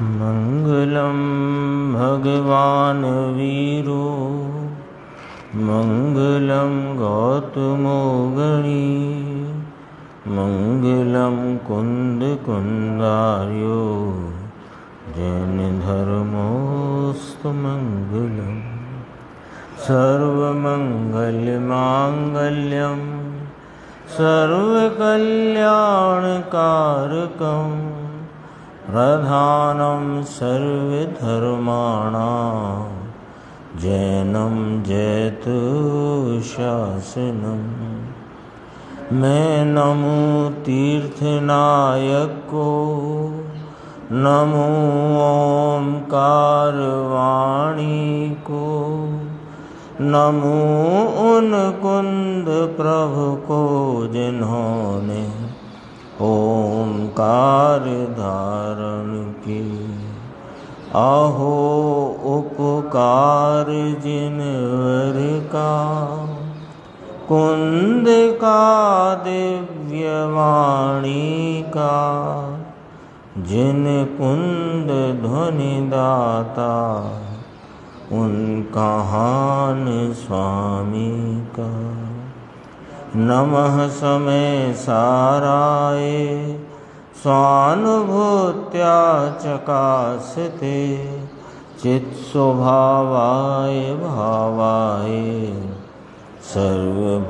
मंगलम भगवान वीरो मंगलम गौतमो गणी मंगलम कुंद कुंदार्यो जैन धर्मोस्तु मंगलम सर्वमंगलमांगल्यम सर्वकल्याणकारकम प्रधानं सर्वधर्माणां जैनं जैतुशासनं। मैं नमो तीर्थनायक को, नमो ओंकार वाणी को, नमो उन कुंद प्रभु को जिन्होंने ओंकार धारण की। आहो उपकार जिनवर का, कुंद का दिव्य वाणी का, जिन कुंद ध्वनि दाता उनका हान स्वामी का। नमः समय साराय स्वानुभूत्या चकासते चित् स्वभावाय भावाय सर्वभावान्तरचिदे।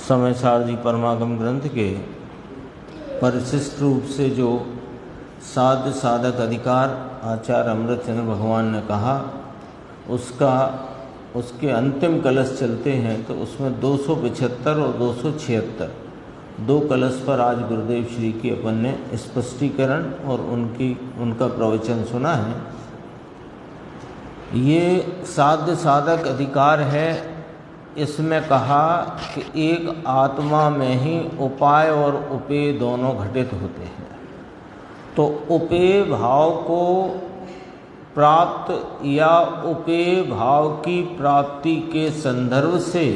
समय सारजी परमागम ग्रंथ के परिशिष्ट रूप से जो साध्य साधक अधिकार आचार्य अमृतचंद्र भगवान ने कहा, उसके अंतिम कलश चलते हैं तो उसमें 275 और 276 दो कलश पर आज गुरुदेव श्री की अपन ने स्पष्टीकरण और उनका प्रवचन सुना है। ये साध्य साधक अधिकार है। इसमें कहा कि एक आत्मा में ही उपाय और उपेय दोनों घटित होते हैं। तो उपेय भाव को प्राप्त या उपेय भाव की प्राप्ति के संदर्भ से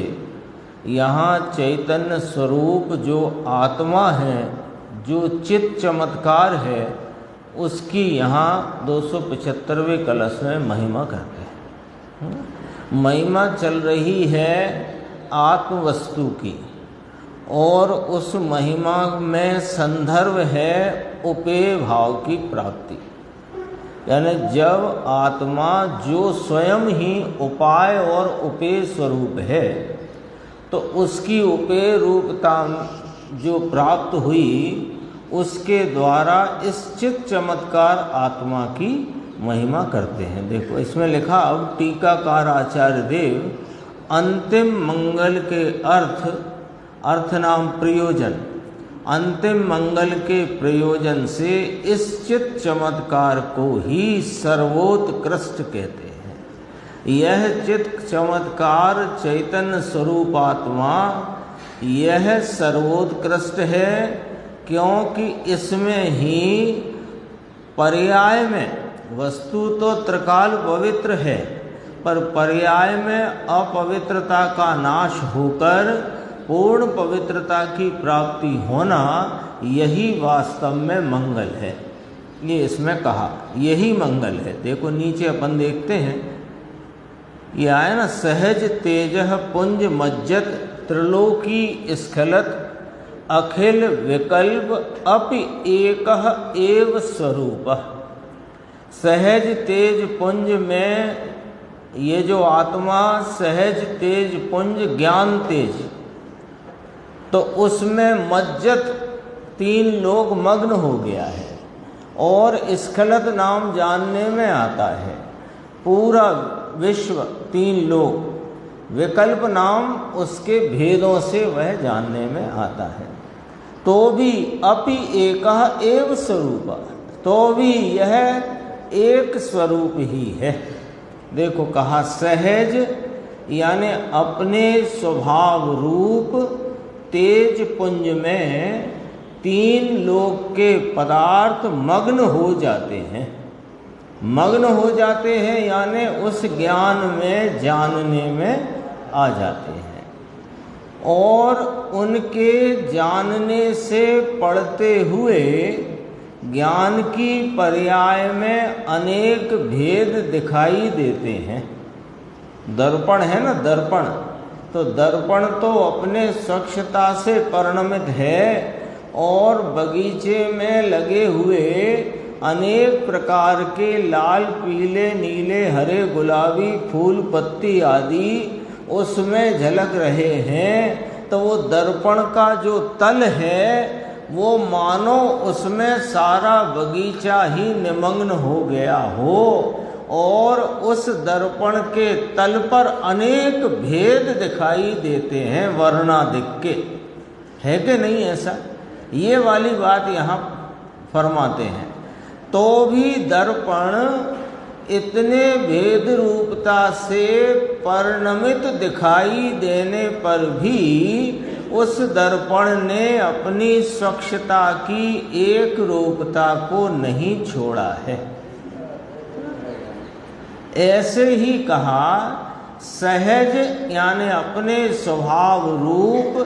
यहाँ चैतन्य स्वरूप जो आत्मा है, जो चित्त चमत्कार है, उसकी यहाँ 275वें कलश में महिमा करते हैं। महिमा चल रही है आत्म वस्तु की, और उस महिमा में संदर्भ है उपेय भाव की प्राप्ति। यानी जब आत्मा जो स्वयं ही उपाय और उपेय स्वरूप है, तो उसकी उपेय रूपता जो प्राप्त हुई, उसके द्वारा इस चित्त चमत्कार आत्मा की महिमा करते हैं। देखो इसमें लिखा, अब टीकाकार आचार्य देव अंतिम मंगल के अर्थ नाम प्रयोजन, अंतिम मंगल के प्रयोजन से इस चित्त चमत्कार को ही सर्वोत्कृष्ट कहते हैं। यह चित्त चमत्कार चैतन्य स्वरूप आत्मा, यह सर्वोत्कृष्ट है, क्योंकि इसमें ही पर्याय में, वस्तु तो त्रिकाल पवित्र है, पर पर्याय में अपवित्रता का नाश होकर पूर्ण पवित्रता की प्राप्ति होना, यही वास्तव में मंगल है। ये इसमें कहा, यही मंगल है। देखो नीचे अपन देखते हैं, ये आया ना, सहज तेजः पुंज मज्जत त्रिलोकी स्खलत अखिल विकल्प अपि एकः एव स्वरूपः। सहज तेज पुंज में ये जो आत्मा सहज तेज पुंज ज्ञान तेज, तो उसमें मज्जत 3 लोग मग्न हो गया है, और स्खलत नाम जानने में आता है। पूरा विश्व 3 लोग, विकल्प नाम उसके भेदों से वह जानने में आता है। तो भी अपि एकः एव स्वरूप, तो भी यह एक स्वरूप ही है। देखो कहा सहज, यानी अपने स्वभाव रूप तेज पुंज में 3 लोक के पदार्थ मग्न हो जाते हैं। मग्न हो जाते हैं यानी उस ज्ञान में जानने में आ जाते हैं। और उनके जानने से पढ़ते हुए ज्ञान की पर्याय में अनेक भेद दिखाई देते हैं। दर्पण है ना, दर्पण, तो दर्पण तो अपने स्वच्छता से परिणमित है और बगीचे में लगे हुए अनेक प्रकार के लाल, पीले, नीले, हरे, गुलाबी फूल, पत्ती आदि उसमें झलक रहे हैं। तो वो दर्पण का जो तल है वो मानो उसमें सारा बगीचा ही निमग्न हो गया हो और उस दर्पण के तल पर अनेक भेद दिखाई देते हैं वर्णादिक के। है कि नहीं ऐसा? ये वाली बात यहाँ फरमाते हैं। तो भी दर्पण इतने भेद रूपता से परिणमित दिखाई देने पर भी उस दर्पण ने अपनी स्वच्छता की एक रूपता को नहीं छोड़ा है। ऐसे ही कहा, सहज यानी अपने स्वभाव रूप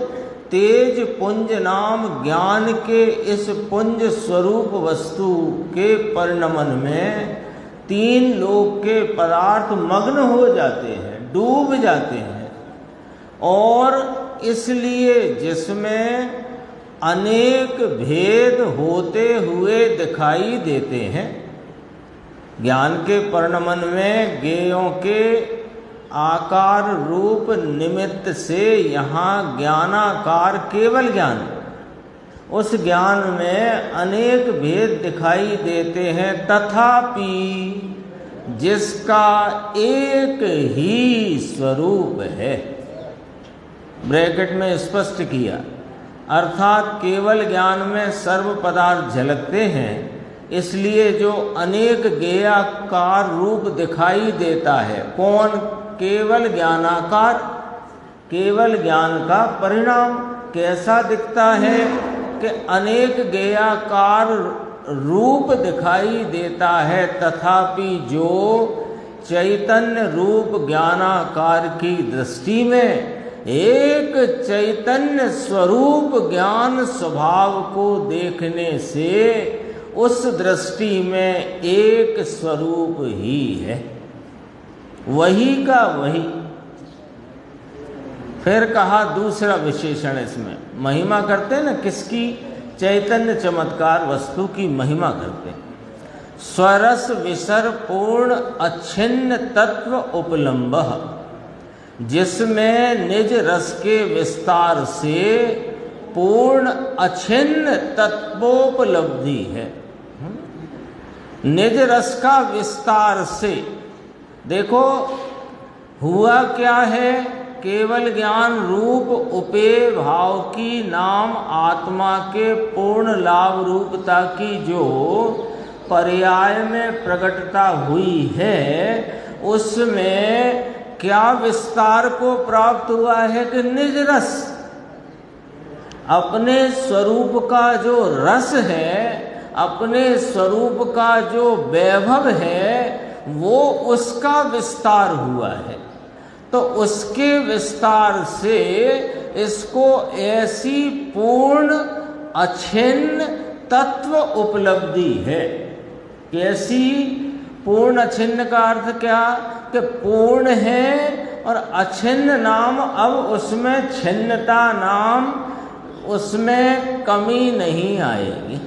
तेज पुंज नाम ज्ञान के इस पुंज स्वरूप वस्तु के परिणमन में तीन लोक के पदार्थ मग्न हो जाते हैं, डूब जाते हैं। और इसलिए जिसमें अनेक भेद होते हुए दिखाई देते हैं, ज्ञान के परिणमन में ज्ञेयों के आकार रूप निमित्त से यहाँ ज्ञानाकार केवल ज्ञान, उस ज्ञान में अनेक भेद दिखाई देते हैं, तथापि जिसका एक ही स्वरूप है। ब्रैकेट में स्पष्ट किया, अर्थात केवल ज्ञान में सर्व पदार्थ झलकते हैं, इसलिए जो अनेक ज्ञेयाकार रूप दिखाई देता है, कौन? केवल ज्ञानाकार, केवल ज्ञान का परिणाम कैसा दिखता है कि अनेक ज्ञेयाकार रूप दिखाई देता है, तथापि जो चैतन्य रूप ज्ञानाकार की दृष्टि में एक चैतन्य स्वरूप ज्ञान स्वभाव को देखने से उस दृष्टि में एक स्वरूप ही है, वही का वही। फिर कहा दूसरा विशेषण, इसमें महिमा करते हैं ना, किसकी? चैतन्य चमत्कार वस्तु की महिमा करते हैं। स्वरस विसर पूर्ण अच्छिन्न तत्व उपलम्ब, जिसमें निज रस के विस्तार से पूर्ण अच्छिन्न तत्वोपलब्धि है। निज रस का विस्तार से देखो हुआ क्या है, केवल ज्ञान रूप उपेय भाव की नाम आत्मा के पूर्ण लाभ रूपता की जो पर्याय में प्रकटता हुई है, उसमें क्या विस्तार को प्राप्त हुआ है कि निज रस, अपने स्वरूप का जो रस है, अपने स्वरूप का जो वैभव है, वो उसका विस्तार हुआ है। तो उसके विस्तार से इसको ऐसी पूर्ण अछिन्न तत्व उपलब्धि है। कैसी? पूर्ण अछिन्न का अर्थ क्या? कि पूर्ण है और अछिन्न नाम, अब उसमें छिन्नता नाम, उसमें कमी नहीं आएगी।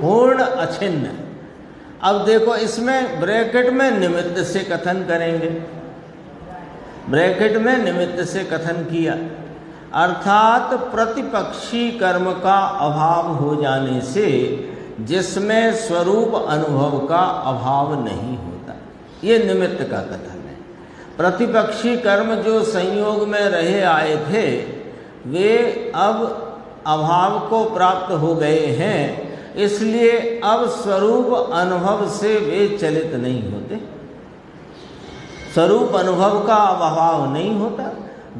पूर्ण अछिन्न। अब देखो इसमें ब्रैकेट में निमित्त से कथन करेंगे, ब्रैकेट में निमित्त से कथन किया, अर्थात प्रतिपक्षी कर्म का अभाव हो जाने से जिसमें स्वरूप अनुभव का अभाव नहीं होता, ये निमित्त का कथन है। प्रतिपक्षी कर्म जो संयोग में रहे आए थे, वे अब अभाव को प्राप्त हो गए हैं, इसलिए अब स्वरूप अनुभव से वे चलित नहीं होते। स्वरूप अनुभव का अभाव नहीं होता।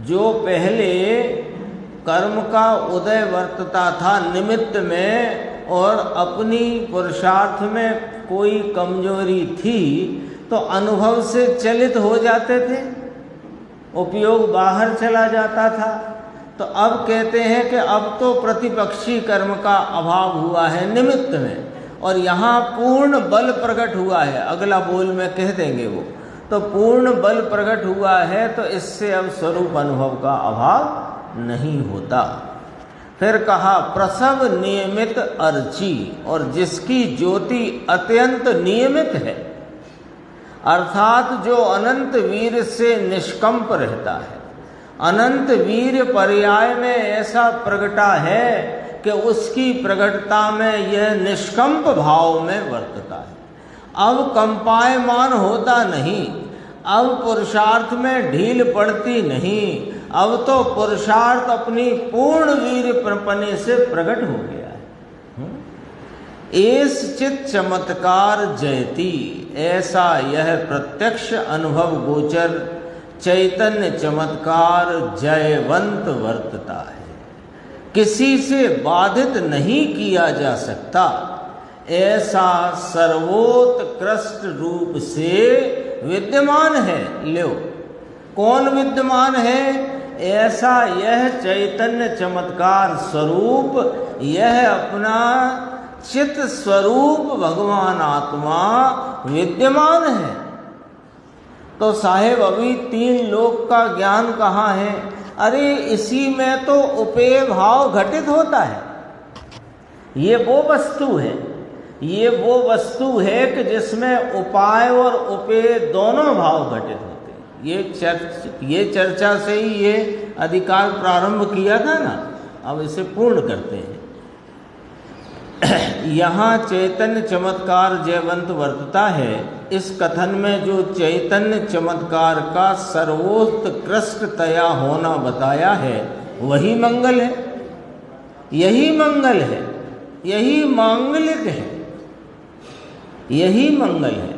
जो पहले कर्म का उदय वर्तता था निमित्त में और अपनी पुरुषार्थ में कोई कमजोरी थी, तो अनुभव से चलित हो जाते थे। उपयोग बाहर चला जाता था। तो अब कहते हैं कि अब तो प्रतिपक्षी कर्म का अभाव हुआ है निमित्त में, और यहाँ पूर्ण बल प्रकट हुआ है। अगला बोल में कह देंगे वो, तो पूर्ण बल प्रकट हुआ है, तो इससे अब स्वरूप अनुभव का अभाव नहीं होता। फिर कहा प्रसव नियमित अर्ची, और जिसकी ज्योति अत्यंत नियमित है, अर्थात जो अनंत वीर से निष्कंप रहता है। अनंत वीर पर्याय में ऐसा प्रगटा है कि उसकी प्रगटता में यह निष्कंप भाव में वर्तता है। अब कंपायमान होता नहीं, अब पुरुषार्थ में ढील पड़ती नहीं, अब तो पुरुषार्थ अपनी पूर्ण वीर प्रपने से प्रकट हो गया है। एस चित चमत्कार जयति, ऐसा यह प्रत्यक्ष अनुभव गोचर चैतन्य चमत्कार जयवंत वर्तता है, किसी से बाधित नहीं किया जा सकता। ऐसा सर्वोत्कृष्ट रूप से विद्यमान है। लो, कौन विद्यमान है? ऐसा यह चैतन्य चमत्कार स्वरूप, यह अपना चित स्वरूप भगवान आत्मा विद्यमान है। तो साहेब अभी 3 लोक का ज्ञान कहाँ है? अरे इसी में तो उपेय भाव घटित होता है। ये वो वस्तु है, ये वो वस्तु है कि जिसमें उपाय और उपेय दोनों भाव घटित होते हैं। ये चर्चा से ही ये अधिकार प्रारंभ किया था ना, अब इसे पूर्ण करते हैं। यहाँ चैतन्य चमत्कार जयवंत वर्तता है। इस कथन में जो चैतन्य चमत्कार का सर्वोत्कृष्टतया होना बताया है, वही मंगल है, यही मंगल है, यही मांगलिक है, यही मंगल है,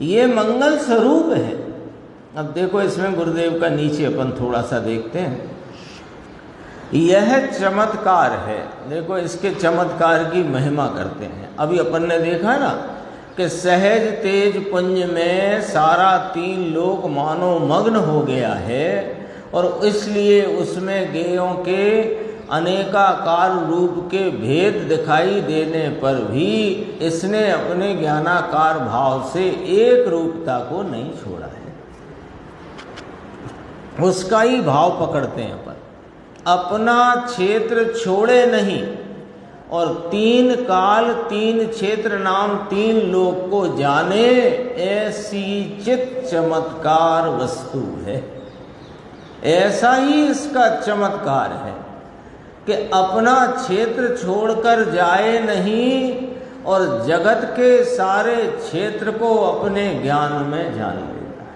ये मंगल स्वरूप है। अब देखो इसमें गुरुदेव का नीचे अपन थोड़ा सा देखते हैं। यह चमत्कार है, देखो इसके चमत्कार की महिमा करते हैं। अभी अपन ने देखा ना कि सहज तेज पुंज में सारा 3 लोक मानो मग्न हो गया है, और इसलिए उसमें गेयों के अनेकाकार रूप के भेद दिखाई देने पर भी इसने अपने ज्ञानाकार भाव से एक रूपता को नहीं छोड़ा है। उसका ही भाव पकड़ते हैं अपन, अपना क्षेत्र छोड़े नहीं, और 3 काल 3 क्षेत्र नाम 3 लोक को जाने, ऐसी चित चमत्कार वस्तु है। ऐसा ही इसका चमत्कार है कि अपना क्षेत्र छोड़कर जाए नहीं, और जगत के सारे क्षेत्र को अपने ज्ञान में जान लेता है,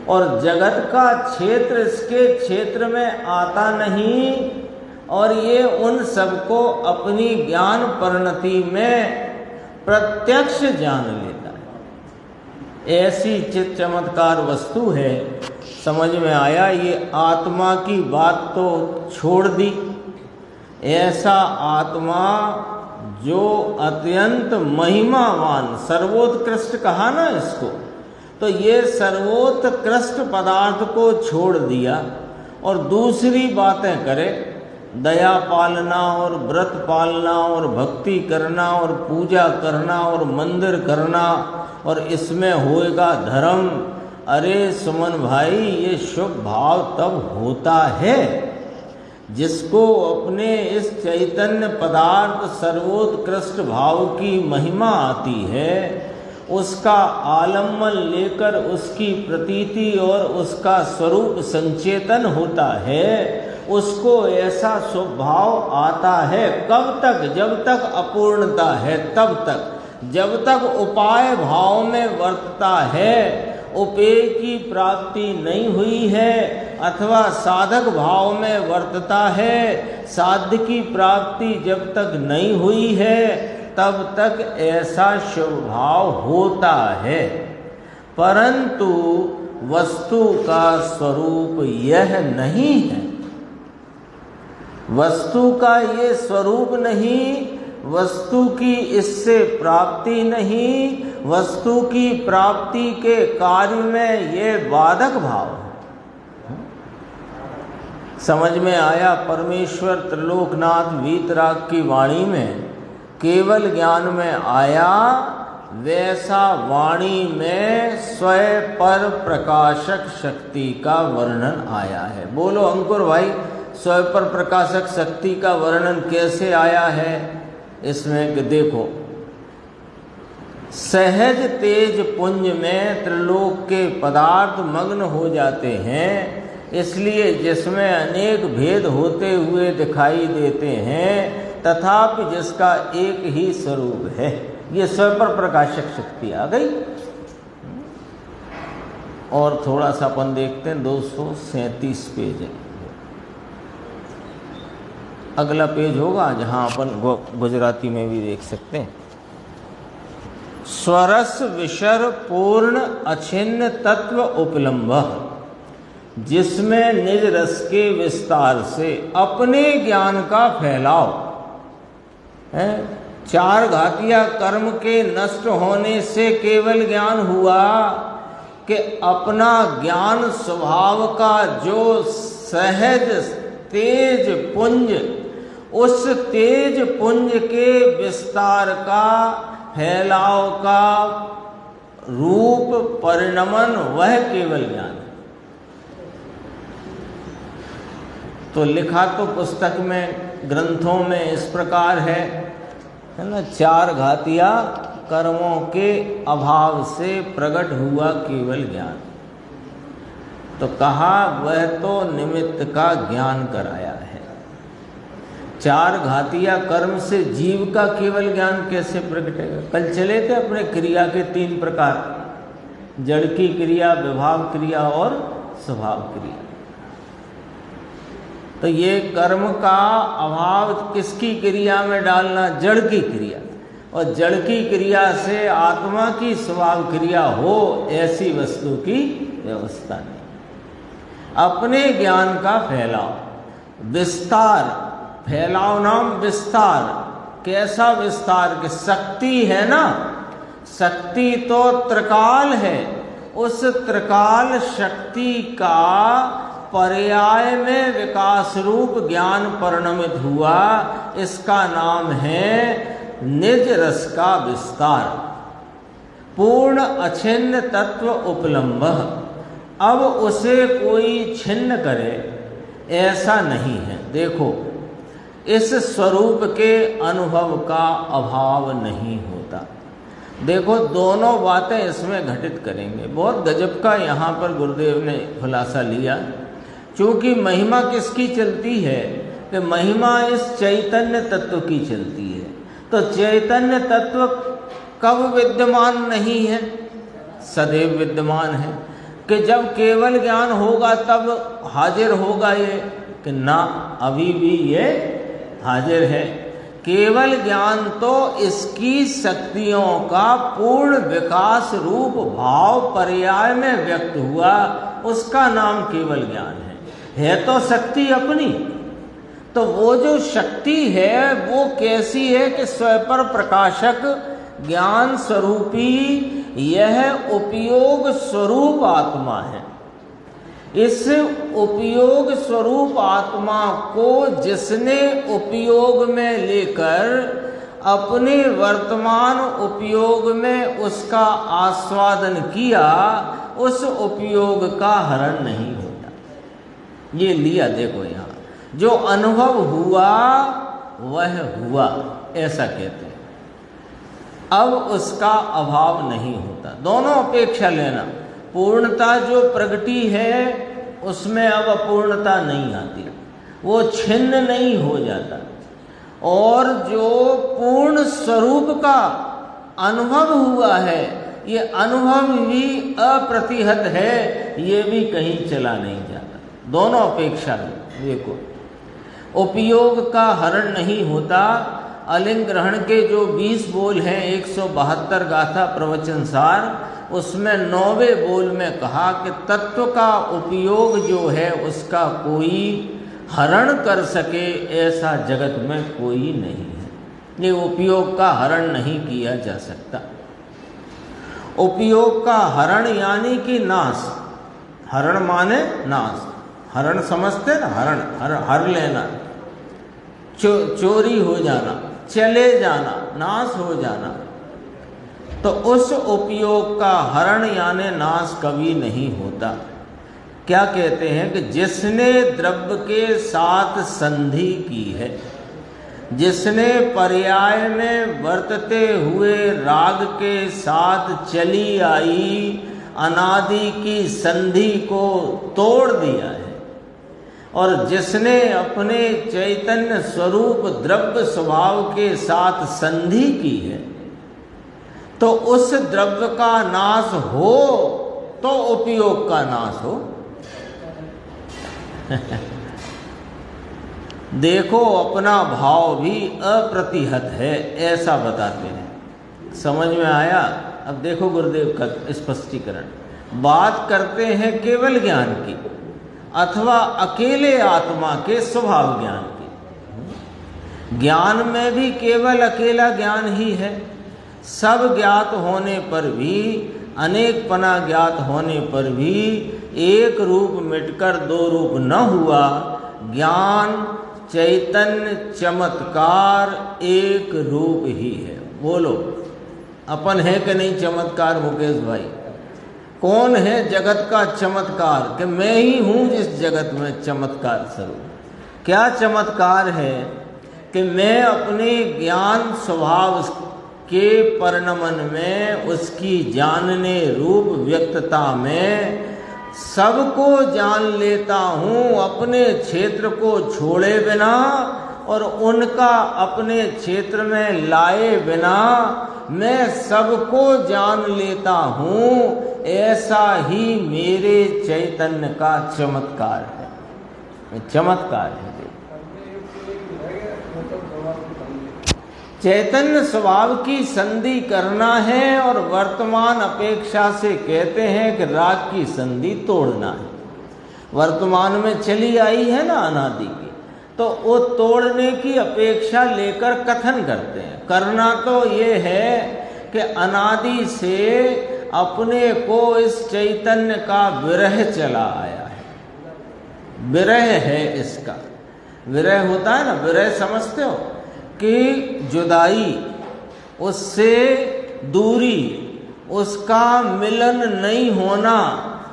और जगत का क्षेत्र इसके क्षेत्र में आता नहीं, और ये उन सबको अपनी ज्ञान परिणति में प्रत्यक्ष जान लेता है। ऐसी चित चमत्कार वस्तु है। समझ में आया? ये आत्मा की बात तो छोड़ दी। ऐसा आत्मा जो अत्यंत महिमावान, सर्वोत्कृष्ट कहा ना इसको, तो ये सर्वोत्कृष्ट पदार्थ को छोड़ दिया और दूसरी बातें करे, दया पालना और व्रत पालना और भक्ति करना और पूजा करना और मंदिर करना, और इसमें होएगा धर्म। अरे सुमन भाई, ये शुभ भाव तब होता है जिसको अपने इस चैतन्य पदार्थ सर्वोत्कृष्ट भाव की महिमा आती है, उसका आलम्बन लेकर उसकी प्रतीति और उसका स्वरूप संचेतन होता है, उसको ऐसा स्वभाव आता है। कब तक? जब तक अपूर्णता है, तब तक। जब तक उपाय भाव में वर्तता है, उपेय की प्राप्ति नहीं हुई है, अथवा साधक भाव में वर्तता है, साध्य की प्राप्ति जब तक नहीं हुई है, तब तक ऐसा स्वभाव होता है। परंतु वस्तु का स्वरूप यह नहीं है। वस्तु का ये स्वरूप नहीं, वस्तु की इससे प्राप्ति नहीं, वस्तु की प्राप्ति के कार्य में ये बाधक भाव है। समझ में आया परमेश्वर त्रिलोकनाथ वीतराग की वाणी में केवल ज्ञान में आया, वैसा वाणी में स्वयं पर प्रकाशक शक्ति का वर्णन आया है। बोलो अंकुर भाई, स्वयं पर प्रकाशक शक्ति का वर्णन कैसे आया है इसमें? कि देखो, सहज तेज पुंज में त्रिलोक के पदार्थ मग्न हो जाते हैं, इसलिए जिसमें अनेक भेद होते हुए दिखाई देते हैं तथापि जिसका एक ही स्वरूप है, ये स्वयं पर प्रकाशक शक्ति आ गई। और थोड़ा सा अपन देखते हैं, 237 पेज है, अगला पेज होगा जहां अपन गुजराती में भी देख सकते हैं। स्वरस विशर पूर्ण अछिन्न तत्व उपलम्भ, जिसमें निज रस के विस्तार से अपने ज्ञान का फैलाव है। चार घातिया कर्म के नष्ट होने से केवल ज्ञान हुआ कि अपना ज्ञान स्वभाव का जो सहज तेज पुंज, उस तेज पुंज के विस्तार का, फैलाव का रूप परिणमन, वह केवल ज्ञान है। तो लिखा तो पुस्तक में, ग्रंथों में इस प्रकार है ना, चार घातिया कर्मों के अभाव से प्रकट हुआ केवल ज्ञान। तो कहा वह तो निमित्त का ज्ञान कराया है। चार घातिया कर्म से जीव का केवल ज्ञान कैसे प्रकटेगा? कल चले थे अपने क्रिया के 3 प्रकार, जड़ की क्रिया, विभाव क्रिया और स्वभाव क्रिया। तो ये कर्म का अभाव किसकी क्रिया में डालना? जड़ की क्रिया। और जड़ की क्रिया से आत्मा की स्वभाव क्रिया हो, ऐसी वस्तु की व्यवस्था नहीं। अपने ज्ञान का फैलाव, विस्तार, फैलाव नाम विस्तार। कैसा विस्तार? कि शक्ति है ना, शक्ति तो त्रिकाल है, उस त्रिकाल शक्ति का पर्याय में विकास रूप ज्ञान परिणमित हुआ, इसका नाम है निज रस का विस्तार। पूर्ण अछिन्न तत्व उपलम्भ, अब उसे कोई छिन्न करे ऐसा नहीं है। देखो, इस स्वरूप के अनुभव का अभाव नहीं होता। देखो, दोनों बातें इसमें घटित करेंगे। बहुत गजब का यहाँ पर गुरुदेव ने खुलासा लिया। क्योंकि महिमा किसकी चलती है? कि महिमा इस चैतन्य तत्व की चलती है। तो चैतन्य तत्व कब विद्यमान नहीं है? सदैव विद्यमान है। कि जब केवल ज्ञान होगा तब हाजिर होगा ये? कि ना, अभी भी ये हाजिर है। केवल ज्ञान तो इसकी शक्तियों का पूर्ण विकास रूप भाव पर्याय में व्यक्त हुआ, उसका नाम केवल ज्ञान है तो शक्ति अपनी। तो वो जो शक्ति है वो कैसी है? कि स्वयं पर प्रकाशक ज्ञान स्वरूपी यह उपयोग स्वरूप आत्मा है। इस उपयोग स्वरूप आत्मा को जिसने उपयोग में लेकर अपने वर्तमान उपयोग में उसका आस्वादन किया, उस उपयोग का हरण नहीं होता। ये लिया, देखो यहाँ जो अनुभव हुआ वह हुआ, ऐसा कहते हैं। अब उसका अभाव नहीं होता। दोनों अपेक्षा लेना। पूर्णता जो प्रगति है उसमें अब अपूर्णता नहीं आती, वो छिन्न नहीं हो जाता। और जो पूर्ण स्वरूप का अनुभव हुआ है, ये अनुभव भी अप्रतिहत है, ये भी कहीं चला नहीं जाता। दोनों अपेक्षा देखो, उपयोग का हरण नहीं होता। अलिंग ग्रहण के जो 20 बोल हैं 172 गाथा प्रवचनसार, उसमें 9वें बोल में कहा कि तत्व का उपयोग जो है उसका कोई हरण कर सके ऐसा जगत में कोई नहीं है। ये उपयोग का हरण नहीं किया जा सकता। उपयोग का हरण यानी कि नाश। हरण माने नाश। हरण समझते ना, हरण हर लेना, चोरी हो जाना, चले जाना, नाश हो जाना। तो उस उपयोग का हरण यानी नाश कभी नहीं होता। क्या कहते हैं कि जिसने द्रव्य के साथ संधि की है, जिसने पर्याय में वर्तते हुए राग के साथ चली आई अनादि की संधि को तोड़ दिया है, और जिसने अपने चैतन्य स्वरूप द्रव्य स्वभाव के साथ संधि की है, तो उस द्रव्य का नाश हो तो उपयोग का नाश हो। देखो अपना भाव भी अप्रतिहत है, ऐसा बताते हैं। समझ में आया? अब देखो गुरुदेव का स्पष्टीकरण। बात करते हैं केवल ज्ञान की अथवा अकेले आत्मा के स्वभाव ज्ञान की। ज्ञान में भी केवल अकेला ज्ञान ही है। सब ज्ञात होने पर भी, अनेक पना ज्ञात होने पर भी एक रूप मिटकर दो रूप न हुआ। ज्ञान चैतन्य चमत्कार एक रूप ही है। बोलो अपन है कि नहीं चमत्कार मुकेश भाई? कौन है जगत का चमत्कार? कि मैं ही हूँ जिस जगत में चमत्कार स्वरूप। क्या चमत्कार है? कि मैं अपने ज्ञान स्वभाव के परिणमन में, उसकी जानने रूप व्यक्तता में सबको जान लेता हूँ, अपने क्षेत्र को छोड़े बिना और उनका अपने क्षेत्र में लाए बिना मैं सबको जान लेता हूँ। ऐसा ही मेरे चैतन्य का चमत्कार है। चमत्कार है चैतन्य स्वभाव की संधि करना है, और वर्तमान अपेक्षा से कहते हैं कि राग की संधि तोड़ना है। वर्तमान में चली आई है ना अनादि की, तो वो तोड़ने की अपेक्षा लेकर कथन करते हैं। करना तो ये है कि अनादि से अपने को इस चैतन्य का विरह चला आया है। विरह है इसका। विरह होता है ना, विरह समझते हो कि जुदाई, उससे दूरी, उसका मिलन नहीं होना,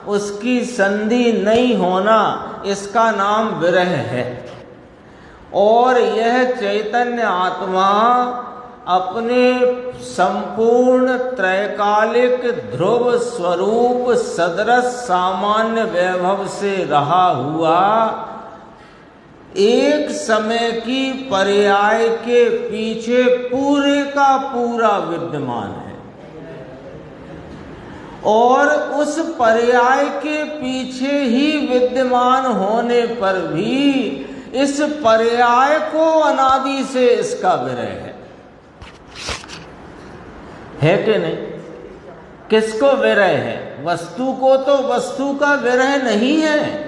उसकी संधि नहीं होना, इसका नाम विरह है। और यह चैतन्य आत्मा अपने संपूर्ण त्रैकालिक ध्रुव स्वरूप सदरस सामान्य वैभव से रहा हुआ एक समय की पर्याय के पीछे पूरे का पूरा विद्यमान है, और उस पर्याय के पीछे ही विद्यमान होने पर भी इस पर्याय को अनादि से इसका विरह है कि नहीं? किसको विरह है? वस्तु को तो वस्तु का विरह नहीं है।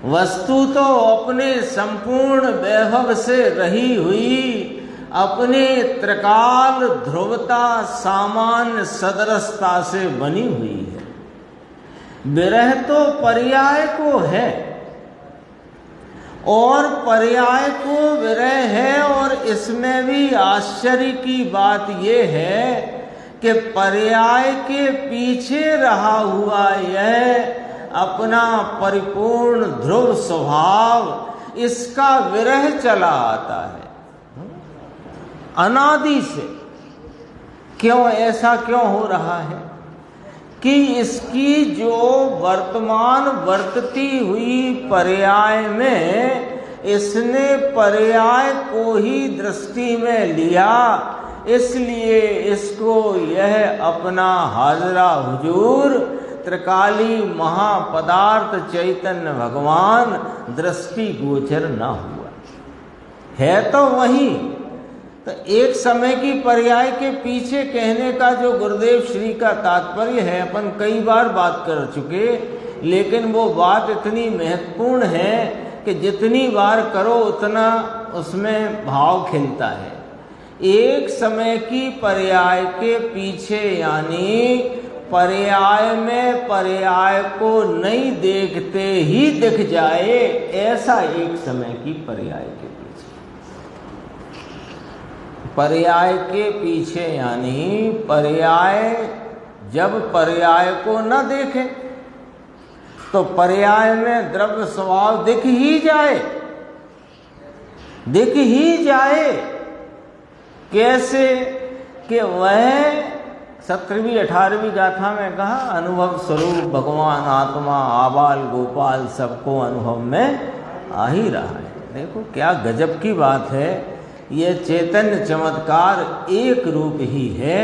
वस्तु तो अपने संपूर्ण वैभव से रही हुई अपने त्रिकाल ध्रुवता सामान्य सदरसता से बनी हुई है। विरह तो पर्याय को है, और पर्याय को विरह है। और इसमें भी आश्चर्य की बात यह है कि पर्याय के पीछे रहा हुआ यह अपना परिपूर्ण ध्रुव स्वभाव, इसका विरह चला आता है अनादि से। क्यों ऐसा क्यों हो रहा है? कि इसकी जो वर्तमान वर्तती हुई पर्याय में, इसने पर्याय को ही दृष्टि में लिया, इसलिए इसको यह अपना हाजरा हुजूर त्रिकाली महापदार्थ चैतन्य भगवान दृष्टि गोचर न हुआ है। तो वही तो एक समय की पर्याय के पीछे कहने का जो गुरुदेव श्री का तात्पर्य है, अपन कई बार बात कर चुके, लेकिन वो बात इतनी महत्वपूर्ण है कि जितनी बार करो उतना उसमें भाव खिलता है। एक समय की पर्याय के पीछे यानी पर्याय में पर्याय को नहीं देखते ही दिख जाए, ऐसा एक समय की पर्याय के पीछे। पर्याय के पीछे यानी पर्याय जब पर्याय को न देखे तो पर्याय में द्रव्य स्वभाव दिख ही जाए, दिख ही जाए। कैसे कि वह 17वीं 18वीं गाथा में कहा अनुभव स्वरूप भगवान आत्मा आबाल गोपाल सबको अनुभव में आ ही रहा है। देखो क्या गजब की बात है, ये चैतन्य चमत्कार एक रूप ही है।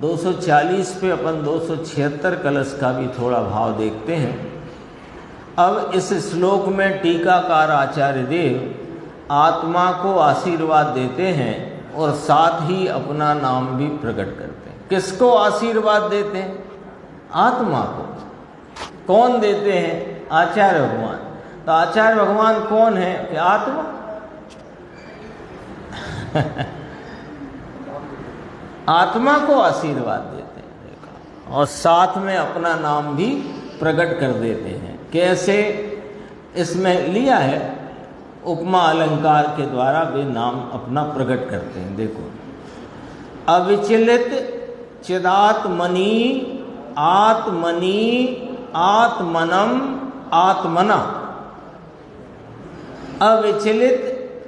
240 पे अपन 276 कलश का भी थोड़ा भाव देखते हैं। अब इस श्लोक में टीकाकार आचार्य देव आत्मा को आशीर्वाद देते हैं और साथ ही अपना नाम भी प्रकट करते हैं। किसको आशीर्वाद देते हैं? आत्मा को। कौन देते हैं? आचार्य भगवान। तो आचार्य भगवान कौन है? कि आत्मा। आत्मा को आशीर्वाद देते हैं और साथ में अपना नाम भी प्रकट कर देते हैं। कैसे? इसमें लिया है उपमा अलंकार के द्वारा वे नाम अपना प्रकट करते हैं। देखो, अविचलित चिदात्मनि आत्मनि आत्मनम आत्मना। अविचलित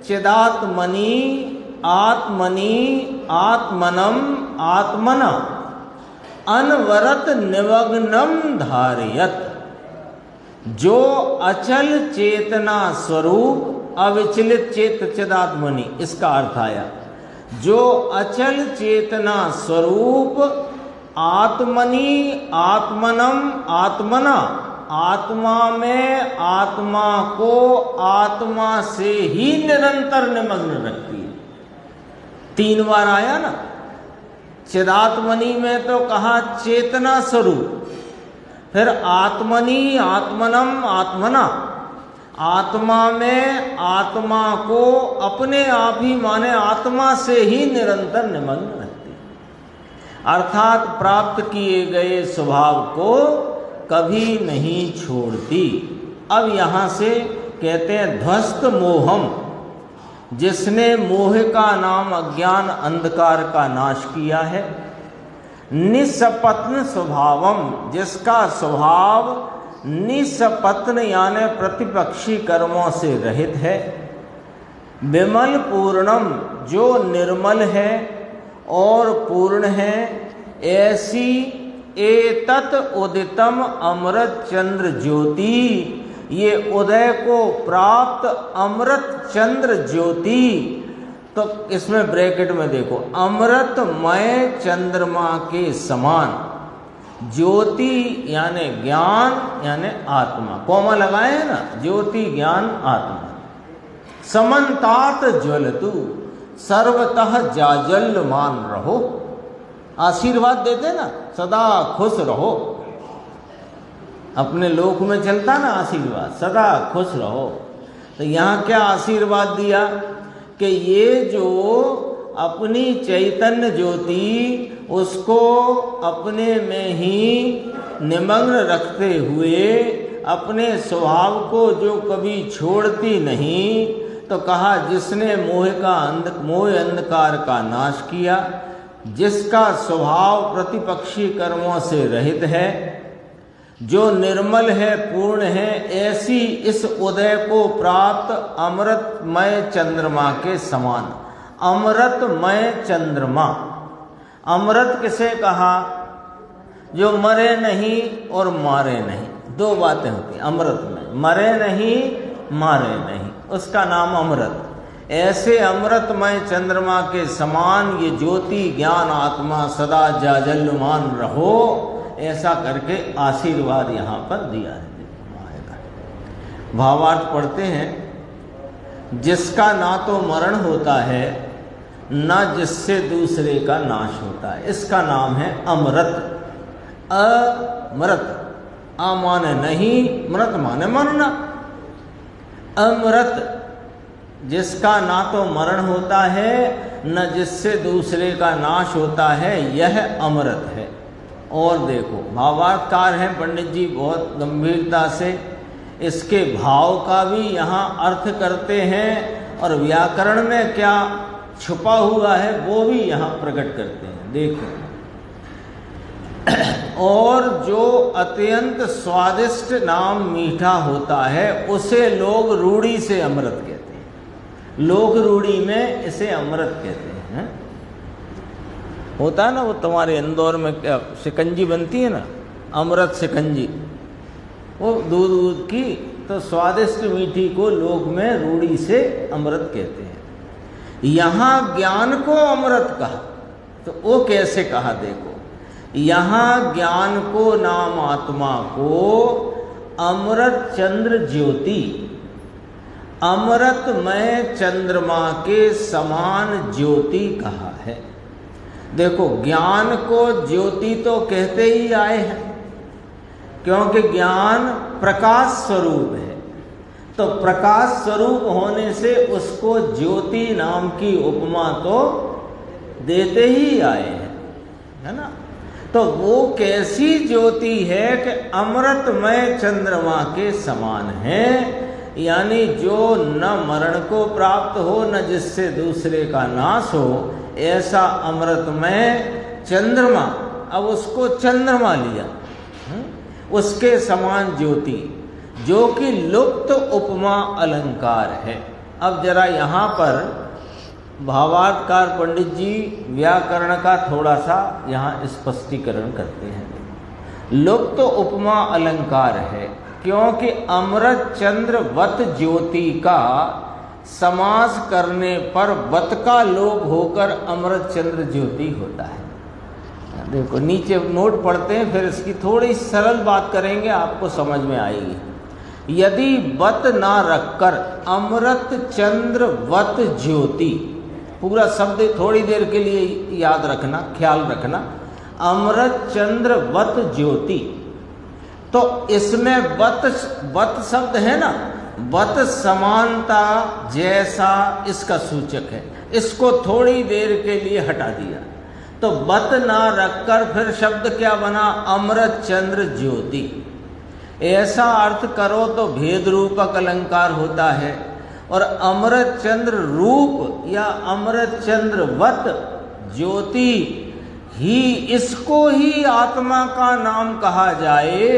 चिदात्मनि आत्मनि आत्मनम आत्मना अनवरत निमग्नम धारयत। जो अचल चेतना स्वरूप अविचलित चेत चिदात्मनि, इसका अर्थ आया जो अचल चेतना स्वरूप आत्मनि आत्मनम आत्मना, आत्मा में आत्मा को आत्मा से ही निरंतर निमग्न रखती है। 3 बार आया ना। चिदात्मनि में तो कहा चेतना स्वरूप, फिर आत्मनि आत्मनम आत्मना, आत्मा में आत्मा को अपने आप ही माने आत्मा से ही निरंतर निमग्न रहती है। अर्थात प्राप्त किए गए स्वभाव को कभी नहीं छोड़ती। अब यहाँ से कहते हैं ध्वस्त मोहम, जिसने मोह का नाम अज्ञान अंधकार का नाश किया है। निसपत्न स्वभावम, जिसका स्वभाव निसपत्न यानी प्रतिपक्षी कर्मों से रहित है। विमल पूर्णम, जो निर्मल है और पूर्ण है। ऐसी एतत उदितम अमृत चंद्र ज्योति, ये उदय को प्राप्त अमृत चंद्र ज्योति। तो इसमें ब्रैकेट में देखो, अमृतमय चंद्रमा के समान। ज्योति यानी ज्ञान यानी आत्मा, कोमा लगाए है ना, ज्योति ज्ञान आत्मा। समन्तात ज्वलतु, सर्वतः जाजल्यमान रहो। आशीर्वाद देते ना, सदा खुश रहो। अपने लोक में चलता ना आशीर्वाद, सदा खुश रहो। तो यहाँ क्या आशीर्वाद दिया कि ये जो अपनी चैतन्य ज्योति उसको अपने में ही निमग्न रखते हुए अपने स्वभाव को जो कभी छोड़ती नहीं, तो कहा जिसने मोह अंधकार का नाश किया, जिसका स्वभाव प्रतिपक्षी कर्मों से रहित है, जो निर्मल है पूर्ण है, ऐसी इस उदय को प्राप्त अमृतमय चंद्रमा के समान। अमृतमय चंद्रमा, अमृत किसे कहा? जो मरे नहीं और मारे नहीं, 2 बातें होती अमृत में, मरे नहीं मारे नहीं, उसका नाम अमृत। ऐसे अमृतमय चंद्रमा के समान ये ज्योति ज्ञान आत्मा सदा जाजल्यमान रहो, ऐसा करके आशीर्वाद यहाँ पर दिया है। भावार्थ पढ़ते हैं, जिसका ना तो मरण होता है ना जिससे दूसरे का नाश होता है, इसका नाम है अमृत। अमृत, आ माने नहीं, मृत माने मरना। अमृत, जिसका ना तो मरण होता है न जिससे दूसरे का नाश होता है, यह अमृत है। और देखो, भावार्थकार हैं पंडित जी, बहुत गंभीरता से इसके भाव का भी यहाँ अर्थ करते हैं और व्याकरण में क्या छुपा हुआ है वो भी यहाँ प्रकट करते हैं। देखो, और जो अत्यंत स्वादिष्ट नाम मीठा होता है उसे लोग रूढ़ी से अमृत कहते हैं। लोग रूढ़ी में इसे अमृत कहते हैं। होता है ना, वो तुम्हारे इंदौर में क्या शिकंजी बनती है ना, अमृत शिकंजी, वो दूध की, तो स्वादिष्ट मीठी को लोग में रूढ़ी से अमृत कहते हैं। यहाँ ज्ञान को अमृत कहा, तो वो कैसे कहा? देखो, यहाँ ज्ञान को, नाम आत्मा को अमृत चंद्र ज्योति, अमृतमय चंद्रमा के समान ज्योति कहा है। देखो, ज्ञान को ज्योति तो कहते ही आए हैं, क्योंकि ज्ञान प्रकाश स्वरूप है, तो प्रकाश स्वरूप होने से उसको ज्योति नाम की उपमा तो देते ही आए हैं, है ना। तो वो कैसी ज्योति है कि अमृतमय चंद्रमा के समान है, यानी जो न मरण को प्राप्त हो, न जिससे दूसरे का नाश हो, ऐसा अमृतमय चंद्रमा। अब उसको चंद्रमा लिया, उसके समान ज्योति, जो कि लुप्त उपमा अलंकार है। अब जरा यहाँ पर भावार्थकार पंडित जी व्याकरण का थोड़ा सा यहाँ स्पष्टीकरण करते हैं। लुप्त उपमा अलंकार है क्योंकि अमृत चंद्र वत ज्योति का समास करने पर वत का लोप होकर अमृत चंद्र ज्योति होता है। देखो, नीचे नोट पढ़ते हैं, फिर इसकी थोड़ी सरल बात करेंगे, आपको समझ में आएगी। यदि वत ना रखकर अमृत चंद्र वत ज्योति, पूरा शब्द थोड़ी देर के लिए याद रखना, ख्याल रखना, अमृत चंद्र वत ज्योति, तो इसमें वत शब्द है ना, वत समानता, जैसा, इसका सूचक है। इसको थोड़ी देर के लिए हटा दिया, तो वत ना रखकर फिर शब्द क्या बना? अमृत चंद्र ज्योति। ऐसा अर्थ करो तो भेद रूपक अलंकार होता है, और अमृत चंद्र रूप या अमृत चंद्र वत ज्योति ही, इसको ही आत्मा का नाम कहा जाए